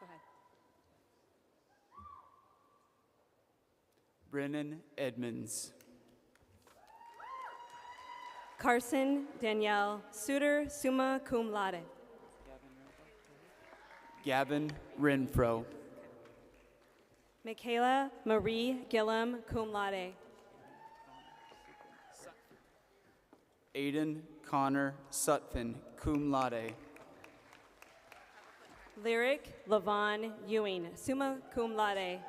Go ahead. Brennan Edmonds. Carson Danielle Suter, summa cum laude. Gavin Renfro. Michaela Marie Gillum, cum laude. Aiden Connor Sutphin, cum laude. Lyric Levon Ewing, summa cum laude.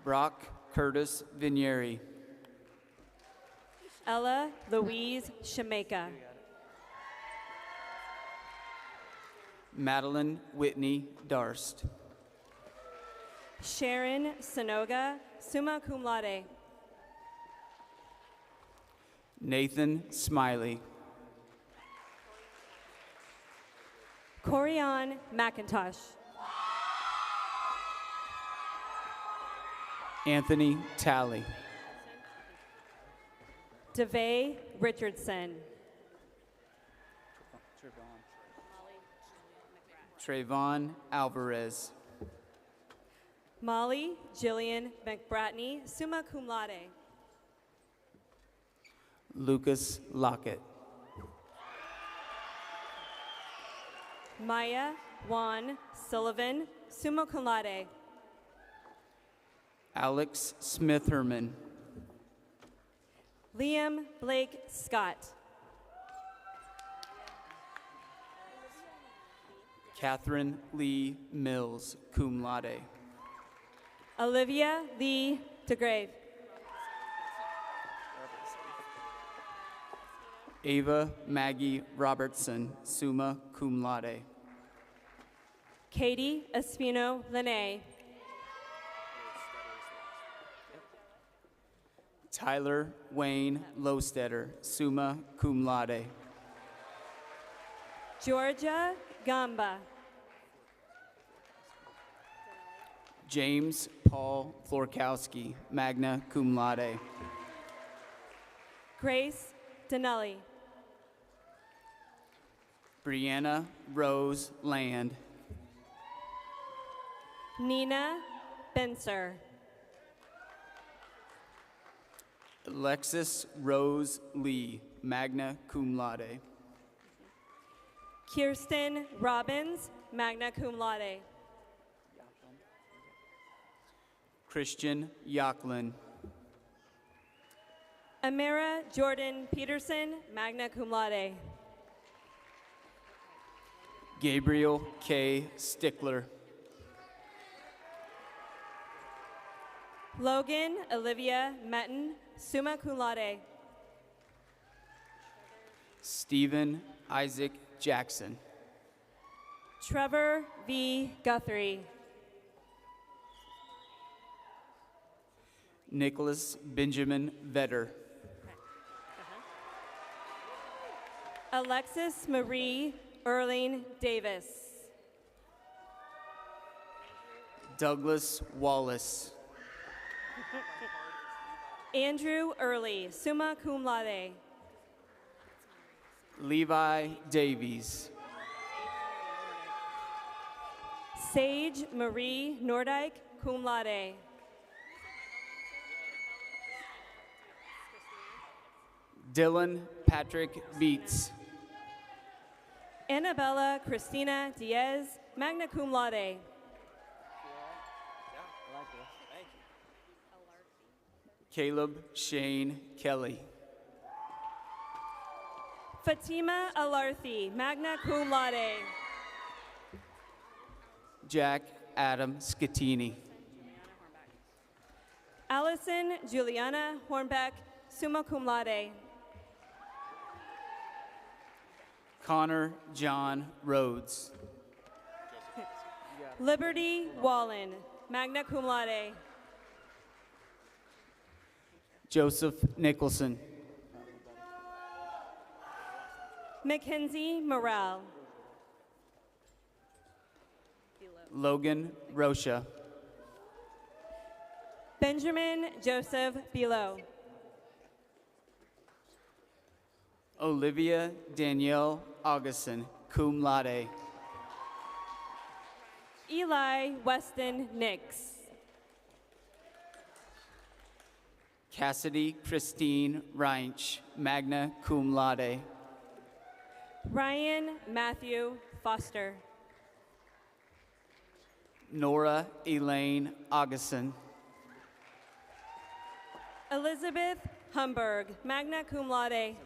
Brock Curtis Vinieri. Ella Louise Shemeka. Madeline Whitney Darst. Sharon Sonoga, summa cum laude. Nathan Smiley. Corian McIntosh. Anthony Talley. DeVay Richardson. Trayvon Alvarez. Molly Jillian McBratney, summa cum laude. Lucas Lockett. Maya Juan Sullivan, summa cum laude. Alex Smith Herman. Liam Blake Scott. Catherine Lee Mills, cum laude. Olivia Lee DeGrave. Ava Maggie Robertson, summa cum laude. Katie Espino Lene. Tyler Wayne Lowstetter, summa cum laude. Georgia Gamba. James Paul Florkowski, magna cum laude. Grace Denelli. Brianna Rose Land. Nina Benser. Alexis Rose Lee, magna cum laude. Kirsten Robbins, magna cum laude. Christian Yocklin. Amira Jordan Peterson, magna cum laude. Gabriel K. Stickler. Logan Olivia Metten, summa cum laude. Stephen Isaac Jackson. Trevor V. Guthrie. Nicholas Benjamin Vetter. Alexis Marie Erling Davis. Douglas Wallace. Andrew Early, summa cum laude. Levi Davies. Sage Marie Nordyke, cum laude. Dylan Patrick Beats. Annabella Christina Diaz, magna cum laude. Caleb Shane Kelly. Fatima Alarthi, magna cum laude. Jack Adam Scatini. Allison Juliana Hornbeck, summa cum laude. Connor John Rhodes. Liberty Wallen, magna cum laude. Joseph Nicholson. Mackenzie Morrell. Logan Rocha. Benjamin Joseph Bilo. Olivia Danielle Augustin, cum laude. Eli Weston Nix. Cassidy Christine Reinsch, magna cum laude. Ryan Matthew Foster. Nora Elaine Augustin. Elizabeth Humberg, magna cum laude.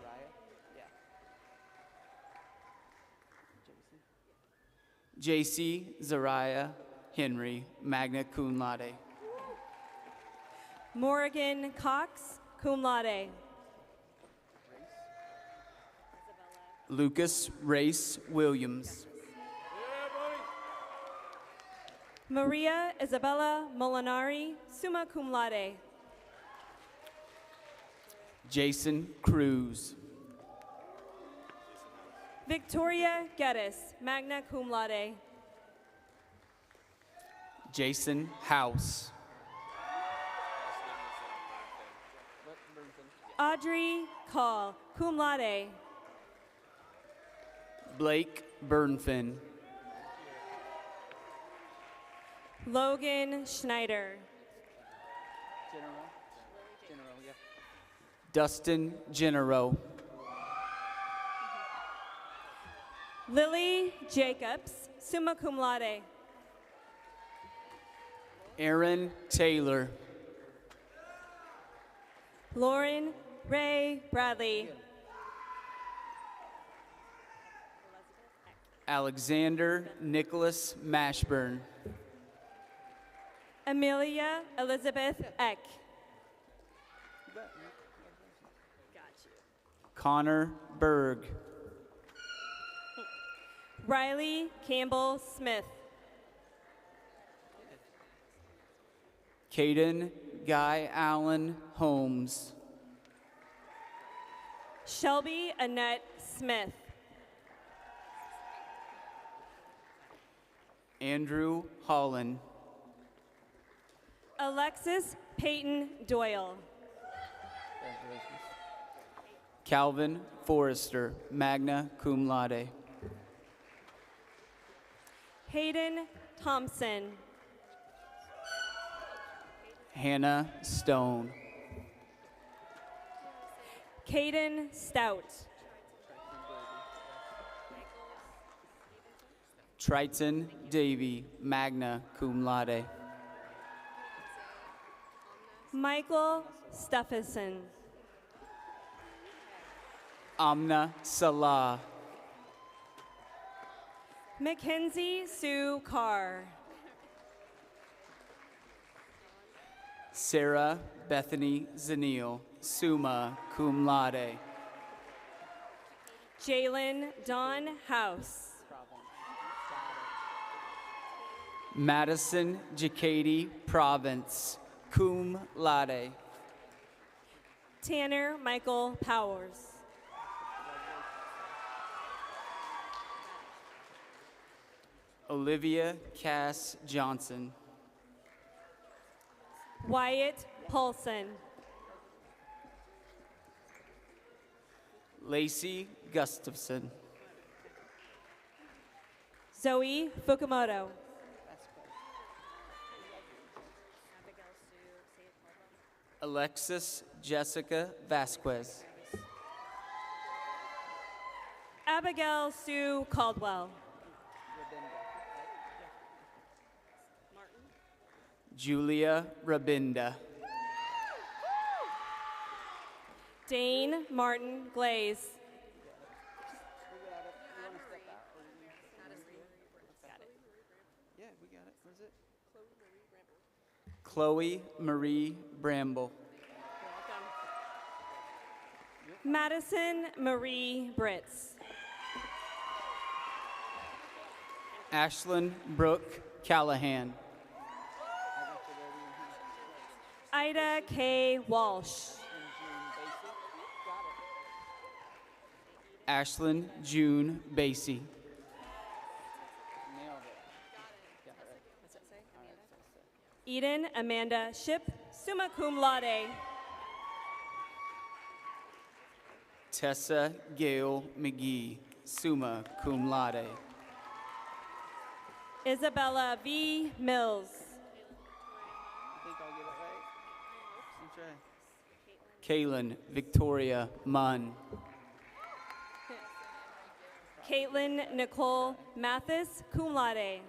JC Zariah Henry, magna cum laude. Morgan Cox, cum laude. Lucas Race Williams. Maria Isabella Molinari, summa cum laude. Jason Cruz. Victoria Geddes, magna cum laude. Jason House. Audrey Call, cum laude. Blake Burnfin. Logan Schneider. Dustin Genero. Lily Jacobs, summa cum laude. Aaron Taylor. Lauren Ray Bradley. Alexander Nicholas Mashburn. Amelia Elizabeth Eck. Connor Berg. Riley Campbell Smith. Caden Guy Allen Holmes. Shelby Annette Smith. Andrew Holland. Alexis Peyton Doyle. Calvin Forrester, magna cum laude. Hayden Thompson. Hannah Stone. Caden Stout. Triton Davy, magna cum laude. Michael Stephenson. Amna Salah. Mackenzie Sue Carr. Sarah Bethany Zanil, summa cum laude. Jalen Don House. Madison Jacady Province, cum laude. Tanner Michael Powers. Olivia Cass Johnson. Wyatt Paulson. Lacey Gustafson. Zoe Fukumoto. Alexis Jessica Vasquez. Abigail Sue Caldwell. Julia Rabinda. Dane Martin Glaze. Chloe Marie Bramble. Madison Marie Britz. Ashlyn Brooke Callahan. Ida K. Walsh. Ashlyn June Basie. Eden Amanda Ship, summa cum laude. Tessa Gail McGee, summa cum laude. Isabella V. Mills. Kaylin Victoria Munn. Caitlin Nicole Mathis, cum laude.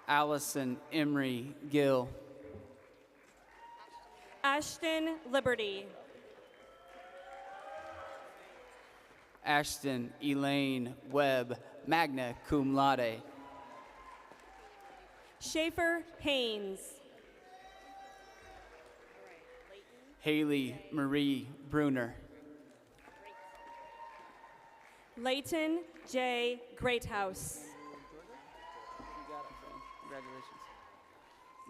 Allison Emery Gill. Ashton Liberty. Ashton Elaine Webb, magna cum laude. Schaefer Haynes. Haley Marie Bruner. Leighton J. Greathouse. Congratulations.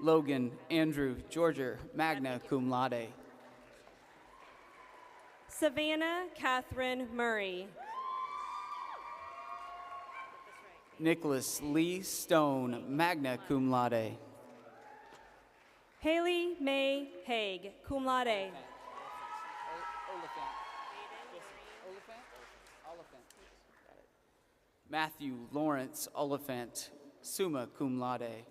Logan Andrew Georgia, magna cum laude. Savannah Catherine Murray. Nicholas Lee Stone, magna cum laude. Haley May Haig, cum laude. Matthew Lawrence Oliphant, summa cum laude.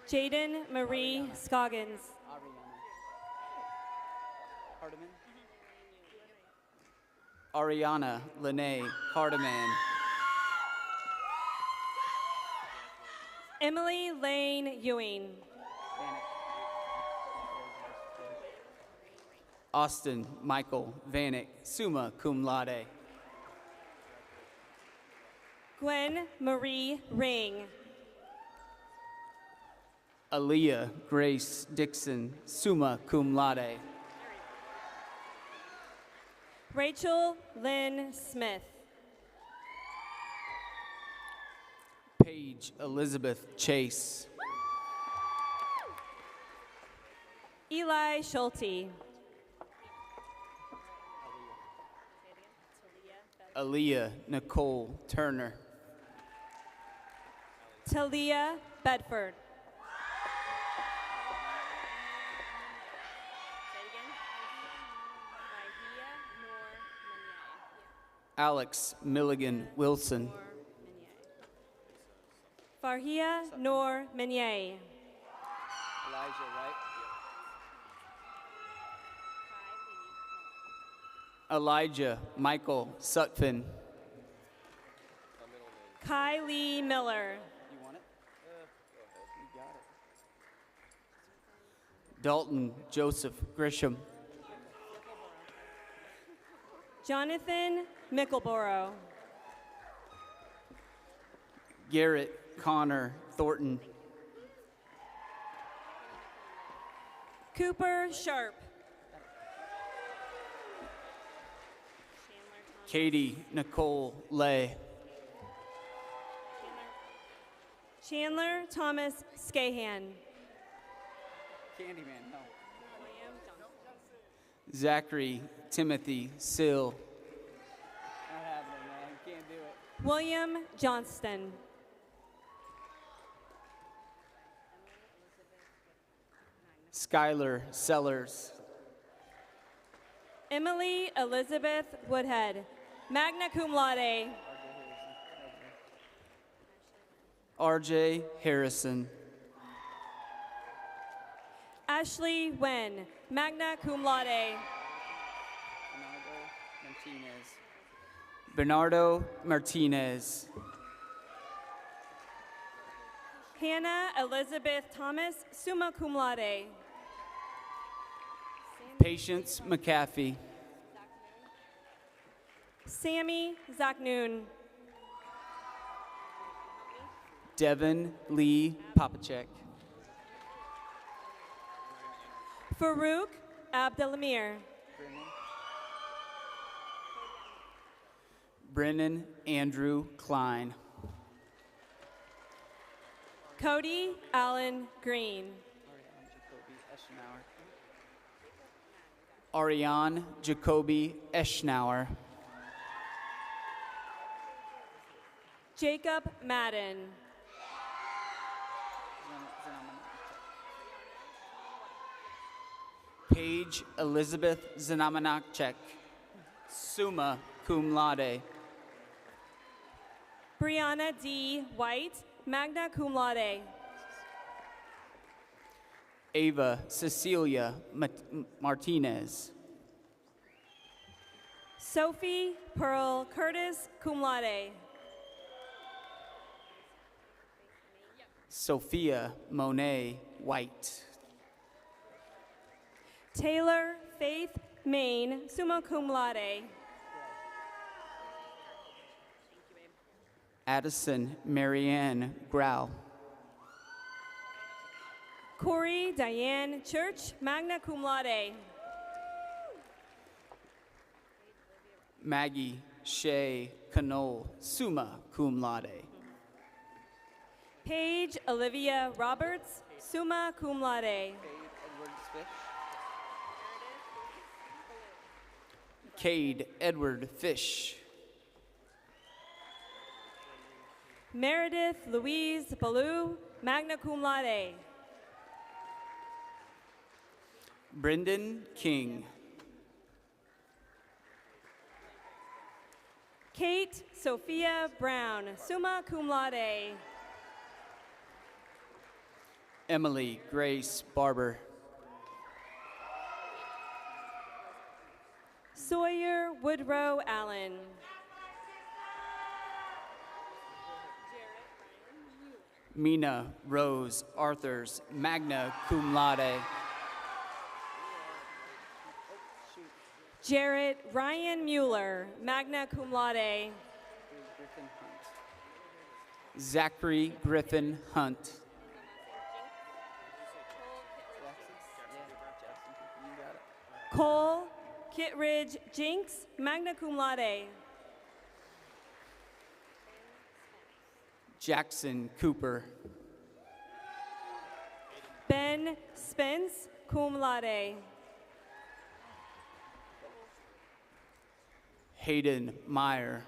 Jaden Marie Scoggins. Ariana Lene Hardiman. Emily Lane Ewing. Austin Michael Vanek, summa cum laude. Gwen Marie Ring. Aaliyah Grace Dixon, summa cum laude. Rachel Lynn Smith. Paige Elizabeth Chase. Eli Schulte. Aaliyah Nicole Turner. Talia Bedford. Alex Milligan Wilson. Farhia Noor Menyay. Elijah, right? Elijah Michael Sutphin. Kylie Miller. You want it? You got it. Dalton Joseph Grisham. Jonathan Mickleborough. Garrett Connor Thornton. Cooper Sharp. Katie Nicole Lay. Chandler Thomas Scahan. Candyman, no. Zachary Timothy Sill. Not happening, man. Can't do it. William Johnston. Skylar Sellers. Emily Elizabeth Woodhead, magna cum laude. RJ Harrison. Ashley Wen, magna cum laude. Bernardo Martinez. Hannah Elizabeth Thomas, summa cum laude. Patience McAfee. Sammy Zachnoon. Devin Lee Popacek. Farouk Abdelamir. Brennan Andrew Klein. Cody Allen Green. Ariane Jacoby Eschnauer. Jacob Madden. Paige Elizabeth Zanamanakchek, summa cum laude. Brianna D. White, magna cum laude. Ava Cecilia Martinez. Sophie Pearl Curtis, cum laude. Sophia Monet White. Taylor Faith Main, summa cum laude. Addison Marianne Grau. Corey Diane Church, magna cum laude. Maggie Shea Canole, summa cum laude. Paige Olivia Roberts, summa cum laude. Cade Edward Fish. Meredith Louise Ballou, magna cum laude. Brendan King. Kate Sophia Brown, summa cum laude. Emily Grace Barber. Sawyer Woodrow Allen. Mina Rose Arthurs, magna cum laude. Jarrett Ryan Mueller, magna cum laude. Zachary Griffin Hunt. Cole Kittridge Jinks, magna cum laude. Jackson Cooper. Ben Spence, cum laude. Hayden Meyer.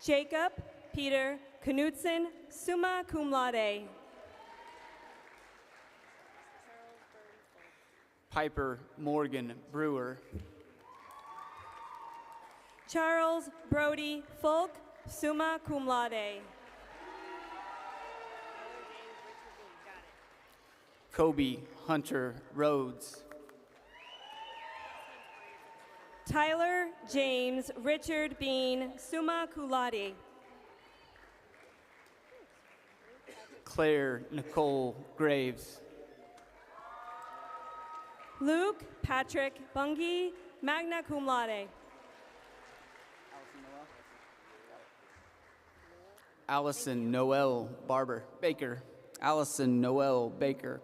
Jacob Peter Knudsen, summa cum laude. Piper Morgan Brewer. Charles Brody Folk, summa cum laude. Kobe Hunter Rhodes. Tyler James Richard Bean, summa cum laude. Claire Nicole Graves. Luke Patrick Bungie, magna cum laude. Allison Noel Barber Baker. Allison Noel Baker.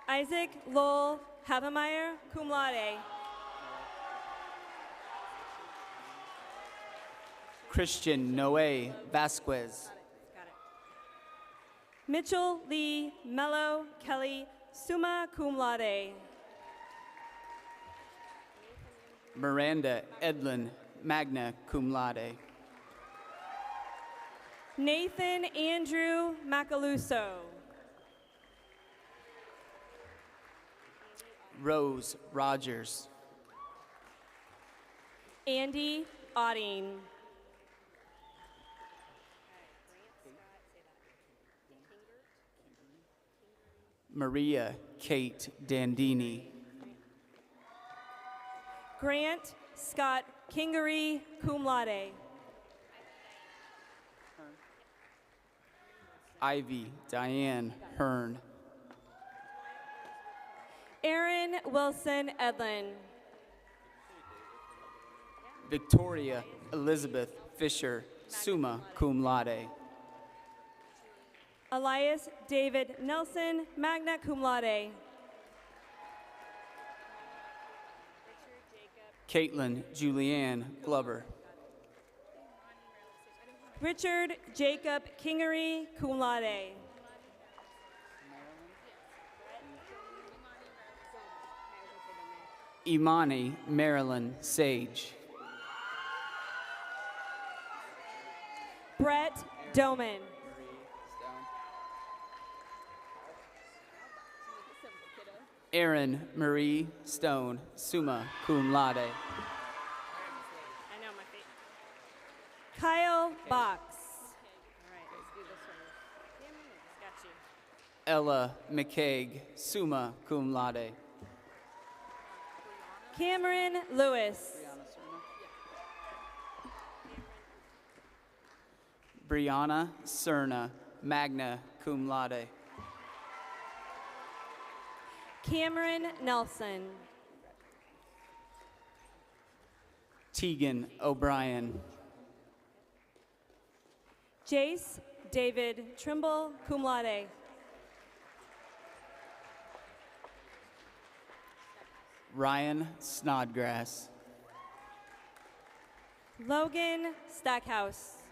Isaac Lowell Havemeyer, cum laude. Christian Noe Vasquez. Mitchell Lee Mello Kelly, summa cum laude. Miranda Edlin, magna cum laude. Nathan Andrew Macaluso. Rose Rogers. Andy Otting. Maria Kate Dandini. Grant Scott Kingery, cum laude. Ivy Diane Hearn. Aaron Wilson Edlin. Victoria Elizabeth Fisher, summa cum laude. Elias David Nelson, magna cum laude. Caitlin Julianne Glover. Richard Jacob Kingery, cum laude. Imani Marilyn Sage. Brett Doman. Erin Marie Stone, summa cum laude. I know my feet. Kyle Box. All right, let's do this one. Got you. Ella McCaig, summa cum laude. Cameron Lewis. Brianna Cerna, magna cum laude. Cameron Nelson. Tegan O'Brien. Jace David Trimble, cum laude. Ryan Snodgrass. Logan Stackhouse.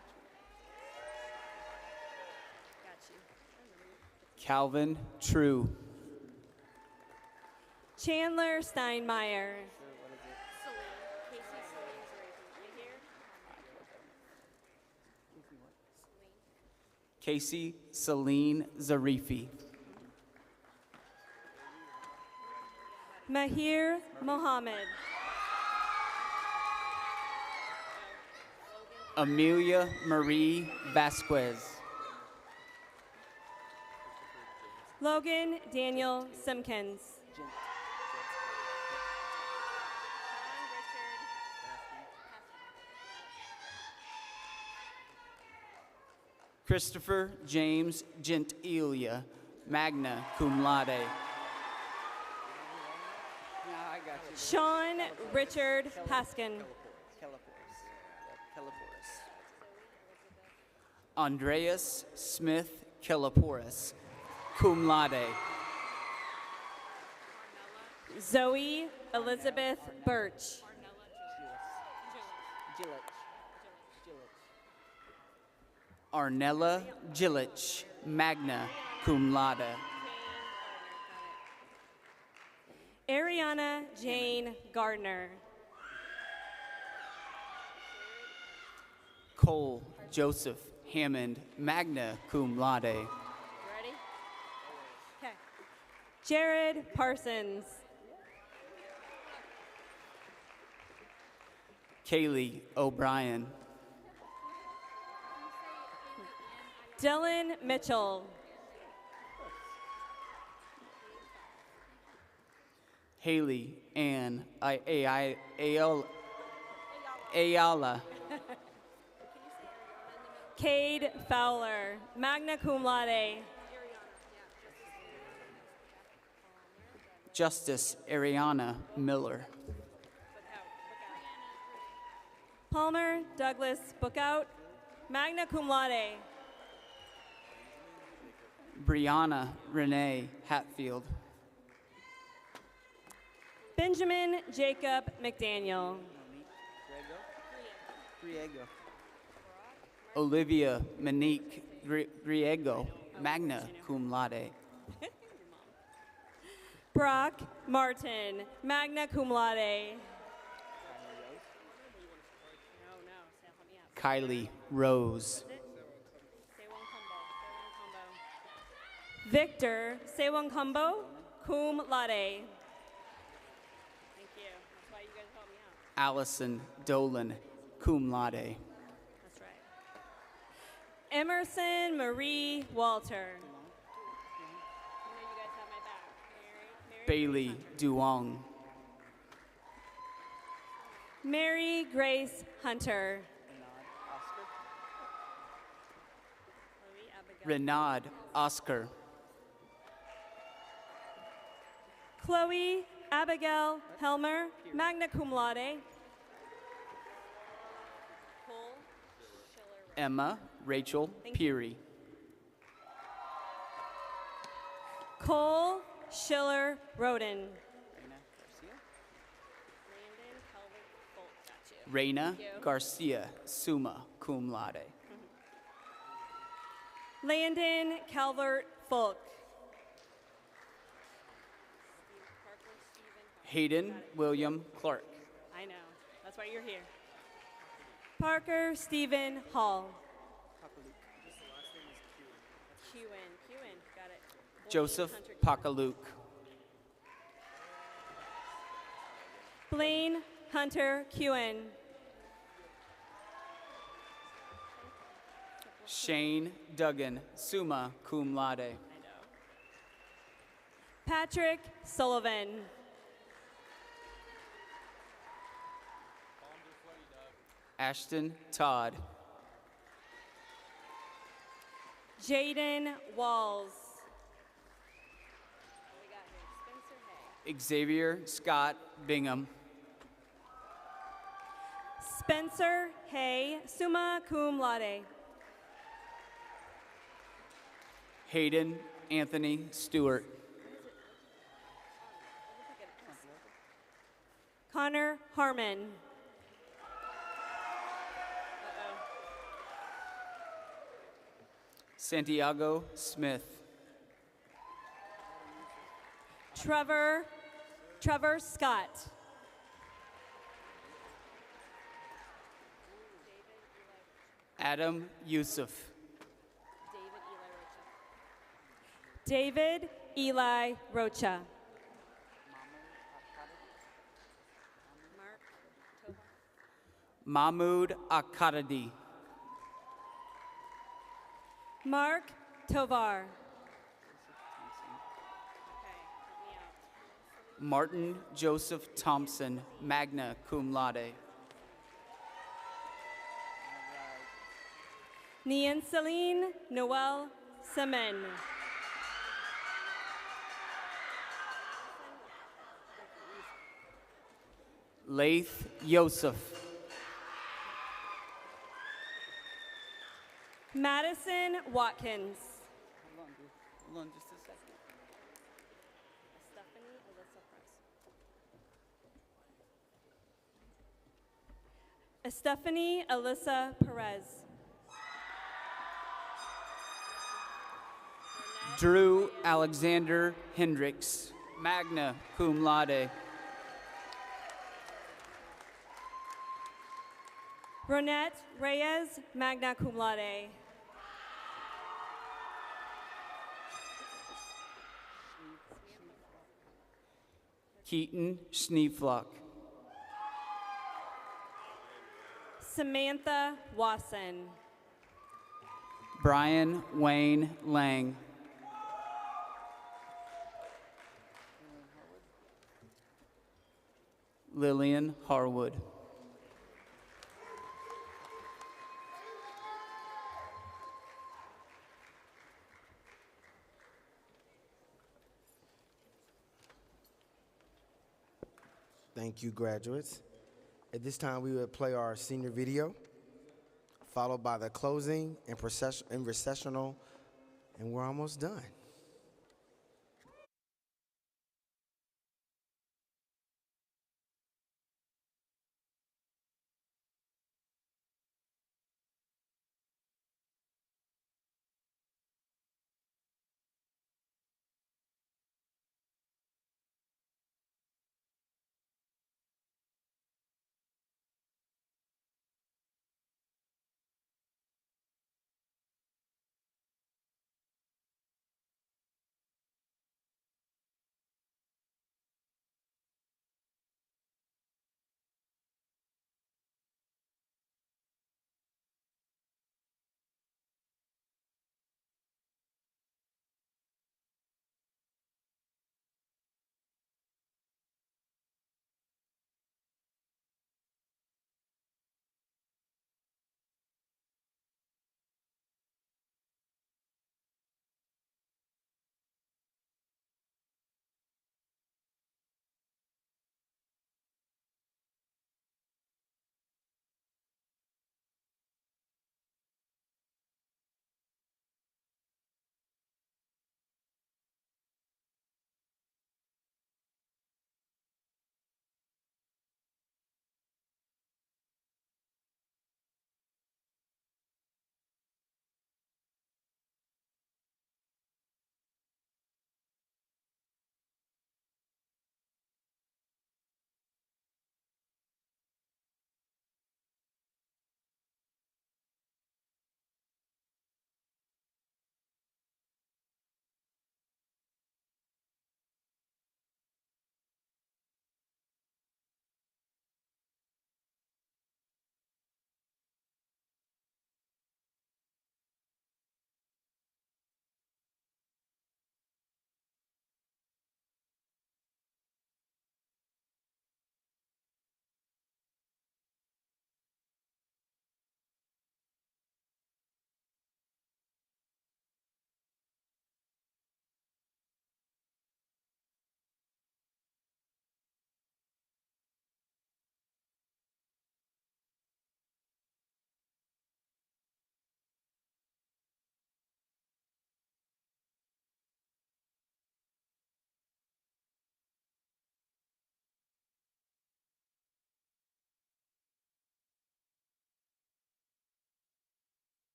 Calvin True. Chandler Steinmeier. Casey Celine Zarifi. Mahir Mohammed. Amelia Marie Vasquez. Logan Daniel Simpkins. Christopher James Gentilia, magna cum laude. Sean Richard Paskin. Andreas Smith Kelliporis, cum laude. Zoe Elizabeth Birch. Arnella Gillich, magna cum laude. Ariana Jane Gardner. Cole Joseph Hammond, magna cum laude. Ready? Okay. Jared Parsons. Kaylee O'Brien. Dylan Mitchell. Haley Ann Ayala. Cade Fowler, magna cum laude. Justice Ariana Miller. Palmer Douglas Bookout, magna cum laude. Brianna Renee Hatfield. Benjamin Jacob McDaniel. Olivia Monique Griego, magna cum laude. Brock Martin, magna cum laude. Kylie Rose. Victor Sewangkumbo, cum laude. Thank you. That's why you guys helped me out. Allison Dolan, cum laude. That's right. Emerson Marie Walter. I know you guys have my back. Bailey Duong. Mary Grace Hunter. Renaud Oscar. Chloe Abigail Helmer, magna cum laude. Emma Rachel Peary. Cole Schiller Roden. Reina Garcia, summa cum laude. Landon Calvert Folk. Hayden William Clark. I know. That's why you're here. Parker Stephen Hall. Qin. Got it. Joseph Hunter. Pakaluk. Blaine Hunter Qin. Shane Duggan, summa cum laude. Patrick Sullivan. Ashton Todd. Jaden Walls. Xavier Scott Bingham. Spencer Hay, summa cum laude. Hayden Anthony Stewart. Connor Harmon. Santiago Smith. Trevor Scott. Adam Yusuf. David Eli Rocha. Mahmoud Akadadi. Mark Tovar. Martin Joseph Thompson, magna cum laude. Nian Celine Noel Semen. Laith Yosef. Madison Watkins. Hold on just a second. Stephanie Alyssa Perez. Drew Alexander Hendricks, magna cum laude. Ronette Reyes, magna cum laude. Keaton Schneeflock. Samantha Wasson. Brian Wayne Lang. Lillian Harwood. Thank you, graduates. At this time, we will play our senior video, followed by the closing and recessional, and we're almost done.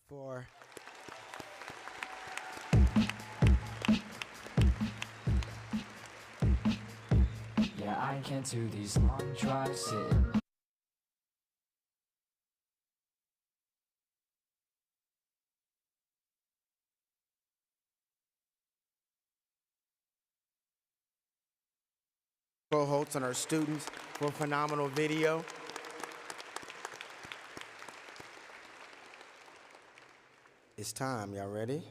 for Yeah, I can't do these long drives sitting. Holtz and our students for a phenomenal video. It's time. Y'all ready?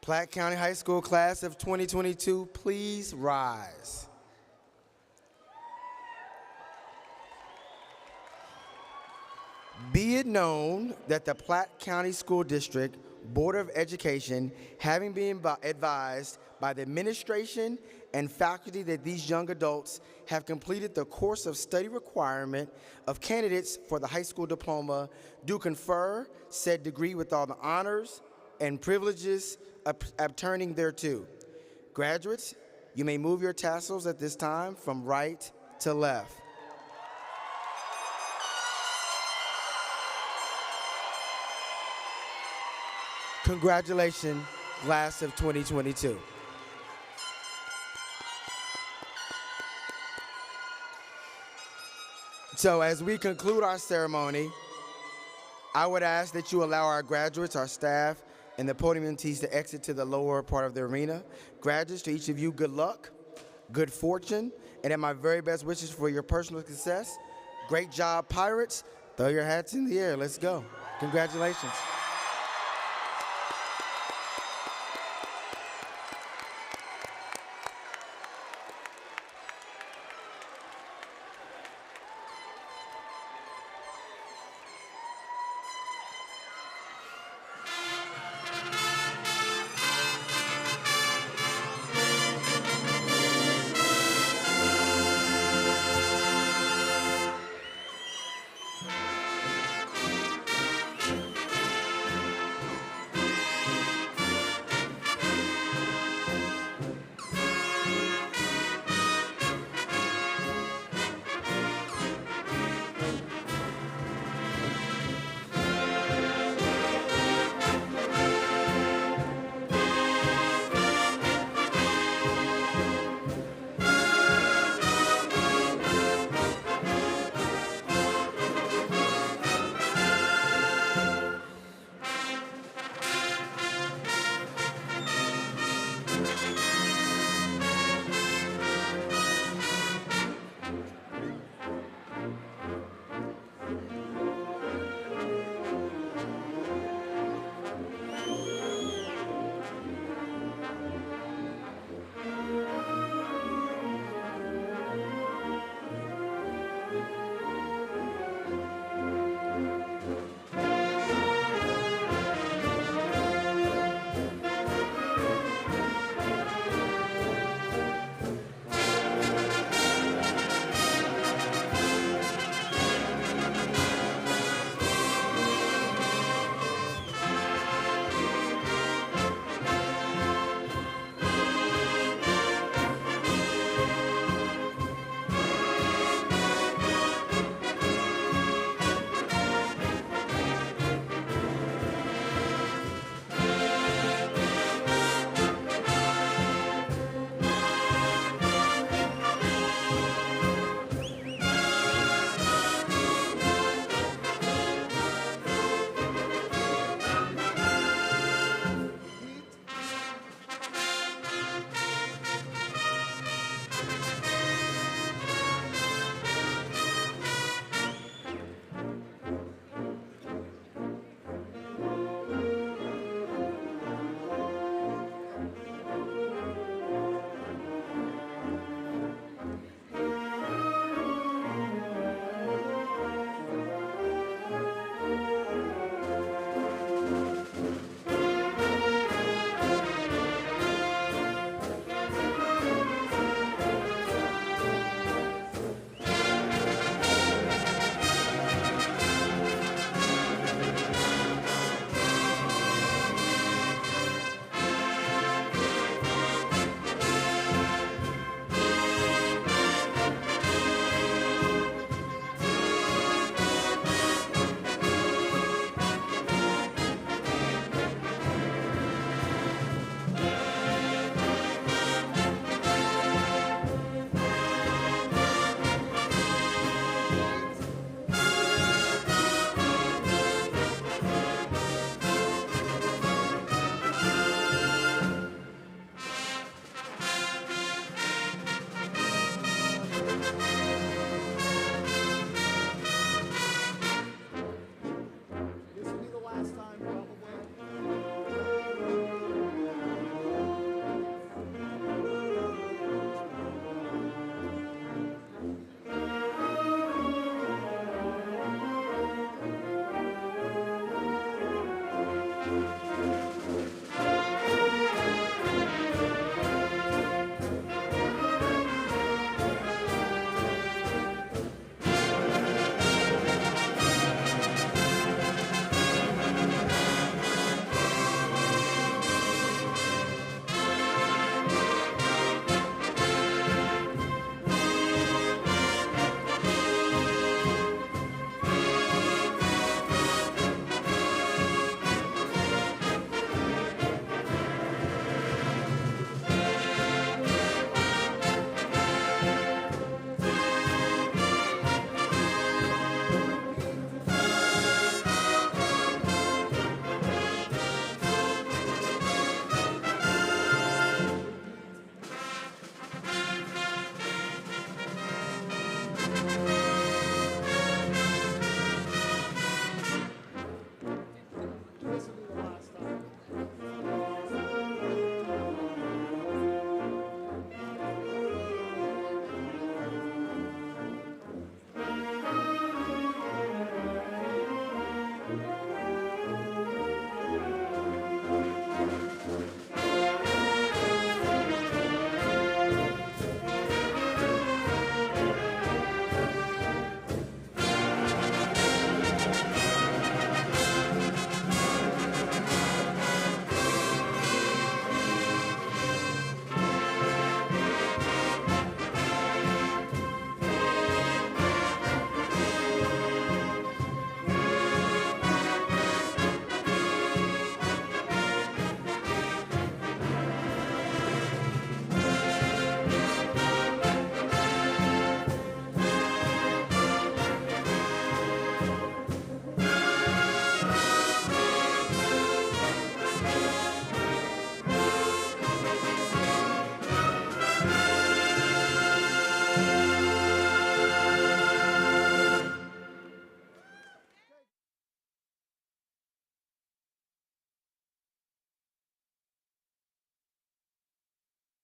Platte County High School class of 2022, please rise. Be it known that the Platte County School District Board of Education, having been advised by the administration and faculty that these young adults have completed the course of study requirement of candidates for the high school diploma, do confer said degree with all the honors and privileges obtaining thereto. Graduates, you may move your tassels at this time from right to left. Congratulations, class of 2022. So as we conclude our ceremony, I would ask that you allow our graduates, our staff, and the podium mentees to exit to the lower part of the arena. Graduates, to each of you, good luck, good fortune, and my very best wishes for your personal success. Great job, Pirates. Throw your hats in the air. Let's go. Congratulations.